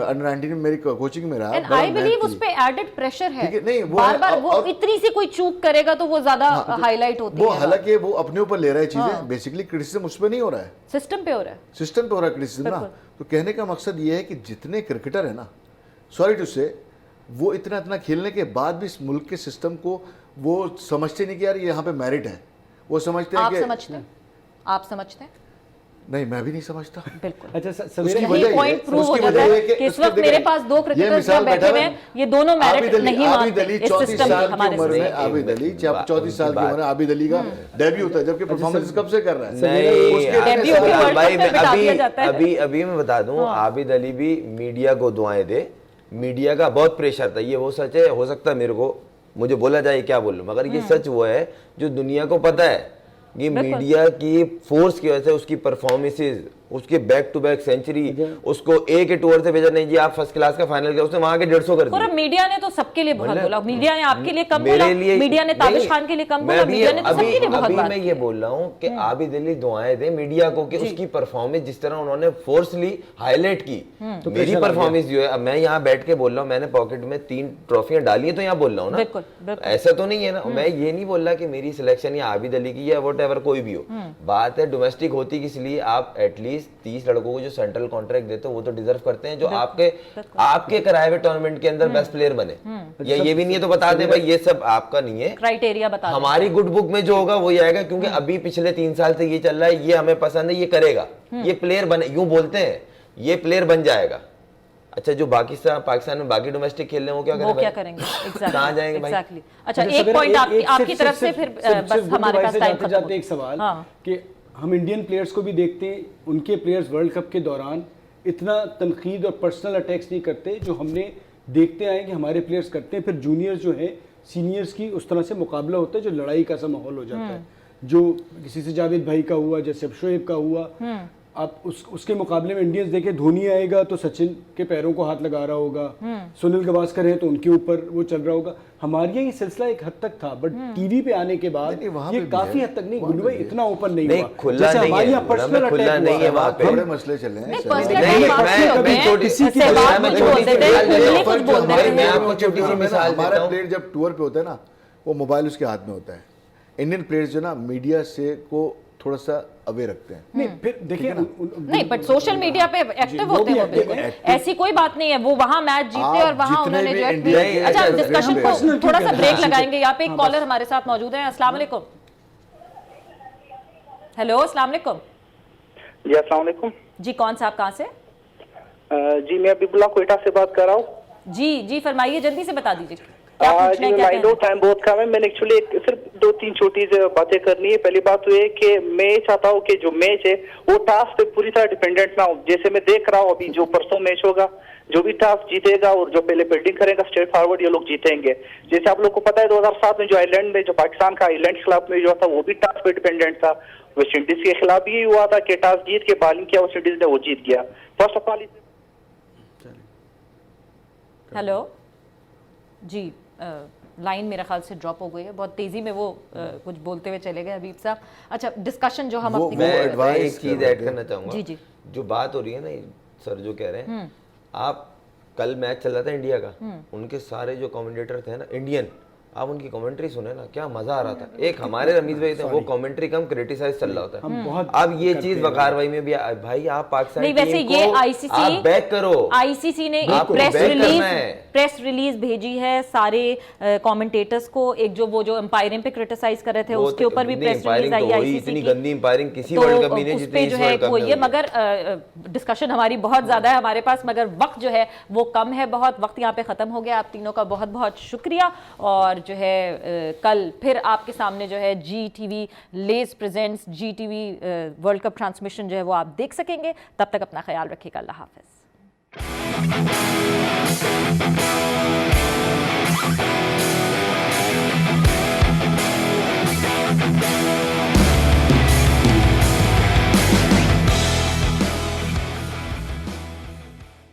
अंडर 19 में मेरी कोचिंग में रहा, एंड आई बिलीव उस पे एडेड प्रेशर है, नहीं वो बार-बार वो इतनी सी कोई चूक करेगा तो वो ज्यादा हाईलाइट होती है। वो हालांकि वो अपने ऊपर ले रहा है चीजें, बेसिकली क्रिटिसिज्म उस पे नहीं हो रहा है, सिस्टम पे हो रहा है, सिस्टम पे हो रहा है क्रिटिसिज्म ना। तो कहने का मकसद ये है कि जितने क्रिकेटर है ना, सॉरी टू से, वो इतना खेलने के बाद भी इस मुल्क के सिस्टम को वो समझते नहीं कि यार ये यहाँ पे मेरिट है, वो समझते हैं कि आप समझते हैं नहीं, मैं भी नहीं समझता। बिल्कुल। अच्छा, यही पॉइंट प्रूव हो जाता है कि इस वक्त मेरे पास दो क्रिकेटर्स जो बैठे हुए हैं, ये दोनों मेरिट नहीं मानते इस सिस्टम में। हमारे उम्र में आबिद अली 34 साल की उम्र में आबिद अली का डेब्यू होता है, जबकि परफॉर्मेंस कब से कर रहा है। अभी मैं बता दूं, आबिद अली भी मीडिया को दुआएं दे, मीडिया का बहुत प्रेशर था, ये वो सच है, हो सकता है मेरे को मुझे बोला जाए क्या बोल लूं, मगर ये सच वो है जो दुनिया को पता है कि मीडिया की फोर्स की वजह से उसकी परफॉर्मेंसेस, उसके बैक टू बैक सेंचुरी, उसको एक टूर से भेजा नहीं जी आप फर्स्ट क्लास का फाइनल किया, उसने वहां के 150 कर दिया। मीडिया ने तो सबके लिए बहुत बोला, मीडिया ने आपके लिए कम बोला, मीडिया ने ताबिश खान के लिए कम बोला, मीडिया ने तो सबके लिए बहुत बात। मैं ये बोल रहा हूँ कि आबिद अली दुआएं दे मीडिया को कि उसकी परफॉर्मेंस जिस तरह उन्होंने फोर्सली हाईलाइट की, तो मेरी परफॉर्मेंस जो है, अब मैं यहाँ बैठ के बोल रहा हूँ, मैंने पॉकेट में 3 ट्रॉफियां डाली है तो यहाँ बोल रहा हूँ ना, ऐसा तो नहीं है ना। मैं ये नहीं बोल रहा कि मेरी सिलेक्शन या आबिद अली की या व्हाटएवर कोई भी हो, बात है डोमेस्टिक होती किस लिए, आप एटलीस्ट 30 लड़कों जो सेंट्रल कॉन्ट्रैक्ट देते हो वो तो डिजर्व करते हैं, जो आपके कराए हुए टूर्नामेंट के अंदर बेस्ट प्लेयर बने, या ये भी नहीं है तो बता दे भाई ये सब आपका नहीं है, क्राइटेरिया बता, हमारी गुड बुक में जो होगा वही आएगा, क्योंकि अभी पिछले 3 साल से ये चल रहा है, ये हमें पसंद है, ये करेगा, ये प्लेयर बने, यूं बोलते हैं ये प्लेयर बन जाएगा। अच्छा, जो पाकिस्तान में बाकी डोमेस्टिक खेल रहे हैं वो क्या करेंगे, कहाँ जाएंगे भाई? अच्छा, एक पॉइंट आपकी तरफ से, फिर बस हमारे पास टाइम खत्म जाते एक सवाल कि हम इंडियन प्लेयर्स को भी देखते हैं, उनके प्लेयर्स वर्ल्ड कप के दौरान इतना तनकीद और पर्सनल अटैक्स नहीं करते जो हमने देखते आए कि हमारे प्लेयर्स करते हैं। फिर जूनियर्स जो है सीनियर्स की उस तरह से मुकाबला होता है जो लड़ाई का सा माहौल हो जाता है, जो किसी से जावेद भाई का हुआ, जैसे अब शोएब का हुआ। आप उसके मुकाबले में इंडियंस देखे, धोनी आएगा तो सचिन के पैरों को हाथ लगा रहा होगा, सुनील गावस्कर है तो उनके ऊपर वो चल रहा होगा। हमारे यहाँ ये सिलसिला एक हद तक था, बट टीवी पे आने के बाद ये काफी हद तक नहीं, गुड भाई इतना ओपन नहीं हुआ, खुला नहीं है, पर्सनल खुला नहीं है, वहाँ पे बड़े मसले चले हैं। मैं आपको छोटी सी मिसाल देता हमारा हूँ, प्लेयर जब टूर पे होता है ना, वो मोबाइल उसके हाथ में होता है। इंडियन प्लेयर्स जो ना मीडिया से को थोड़ा सा अवे रखते हैं। नहीं, फिर देखिए नहीं, बट सोशल मीडिया पे एक्टिव होते हैं, बिल्कुल ऐसी कोई बात नहीं है, वो वहां मैच जीते और वहां उन्होंने जो है। अच्छा, डिस्कशन को थोड़ा सा ब्रेक लगाएंगे। यहाँ पे एक कॉलर हमारे साथ मौजूद है। अस्सलाम वालेकुम। हेलो, अस्सलाम वालेकुम जी। अस्सलाम वालेकुम जी, कौन साहब, कहाँ से? जी, मैं अबीबुल्लाह कोयटा से बात कर रहा हूँ। जी, फरमाइए, जल्दी से बता दीजिए। जी, मैं टाइम बहुत कम है, मैंने एक्चुअली सिर्फ 2-3 छोटी बातें करनी है। पहली बात तो ये कि मैं चाहता हूँ कि जो मैच है वो टास्क पे पूरी तरह डिपेंडेंट ना हो। जैसे मैं देख रहा हूँ अभी जो परसों मैच होगा, जो भी टॉस जीतेगा और जो पहले फील्डिंग करेगा स्ट्रेट फॉरवर्ड ये लोग जीतेंगे। जैसे आप लोग को पता है 2007 में जो आयरलैंड में जो पाकिस्तान का आयरलैंड के खिलाफ में जो था वो भी टॉस पे डिपेंडेंट था। वेस्ट इंडीज के खिलाफ भी हुआ था कि टॉस जीत के बॉलिंग किया, वेस्ट इंडीज ने वो जीत गया। फर्स्ट ऑफ ऑल हेलो जी, लाइन मेरे ख्याल से ड्रॉप हो गई है, बहुत तेजी में वो कुछ बोलते हुए चले गए हबीब साहब। अच्छा, डिस्कशन जो हम अपनी मैं advice एक चीज कर ऐड रहे करना चाहूंगा। जी, जी। जो बात हो रही है ना सर जो कह रहे हैं, आप कल मैच चल रहा था इंडिया का, उनके सारे जो कमेंटेटर थे ना इंडियन, आप उनकी कमेंट्री सुने ना, क्या मजा आ रहा था। एक हमारे रमीज भाई थे, वो कमेंट्री कम क्रिटिसाइज चल रहा होता है। अब ये चीज वकार भाई में भी भाई आप पाकिस्तान नहीं, वैसे टीम ये को आईसीसी आप बैक करो। आईसीसी ने एक आपको प्रेस back करना रिलीज है। भेजी है सारे कमेंटेटर्स को। एक जो एम्पायरिंग पे क्रिटिसाइज कर रहे थे उसके ऊपर भी प्रेस रिलीज आई आईसीसी इतनी की। गंदी एम्पायरिंग किसी तो वर्ल्ड कप में नहीं उस जितनी पे इस जो है वर्ल्ड कप वो में ये, हुई। मगर डिस्कशन हमारी बहुत ज्यादा है हमारे पास, मगर वक्त जो है वो कम है बहुत। वक्त यहाँ पे खत्म हो गया। आप तीनों का बहुत बहुत शुक्रिया। और जो है कल फिर आपके सामने जो है GTV Lay's presents GTV world cup transmission जो है वो आप देख सकेंगे। तब तक अपना ख्याल रखिएगा। अल्लाह हाफिज।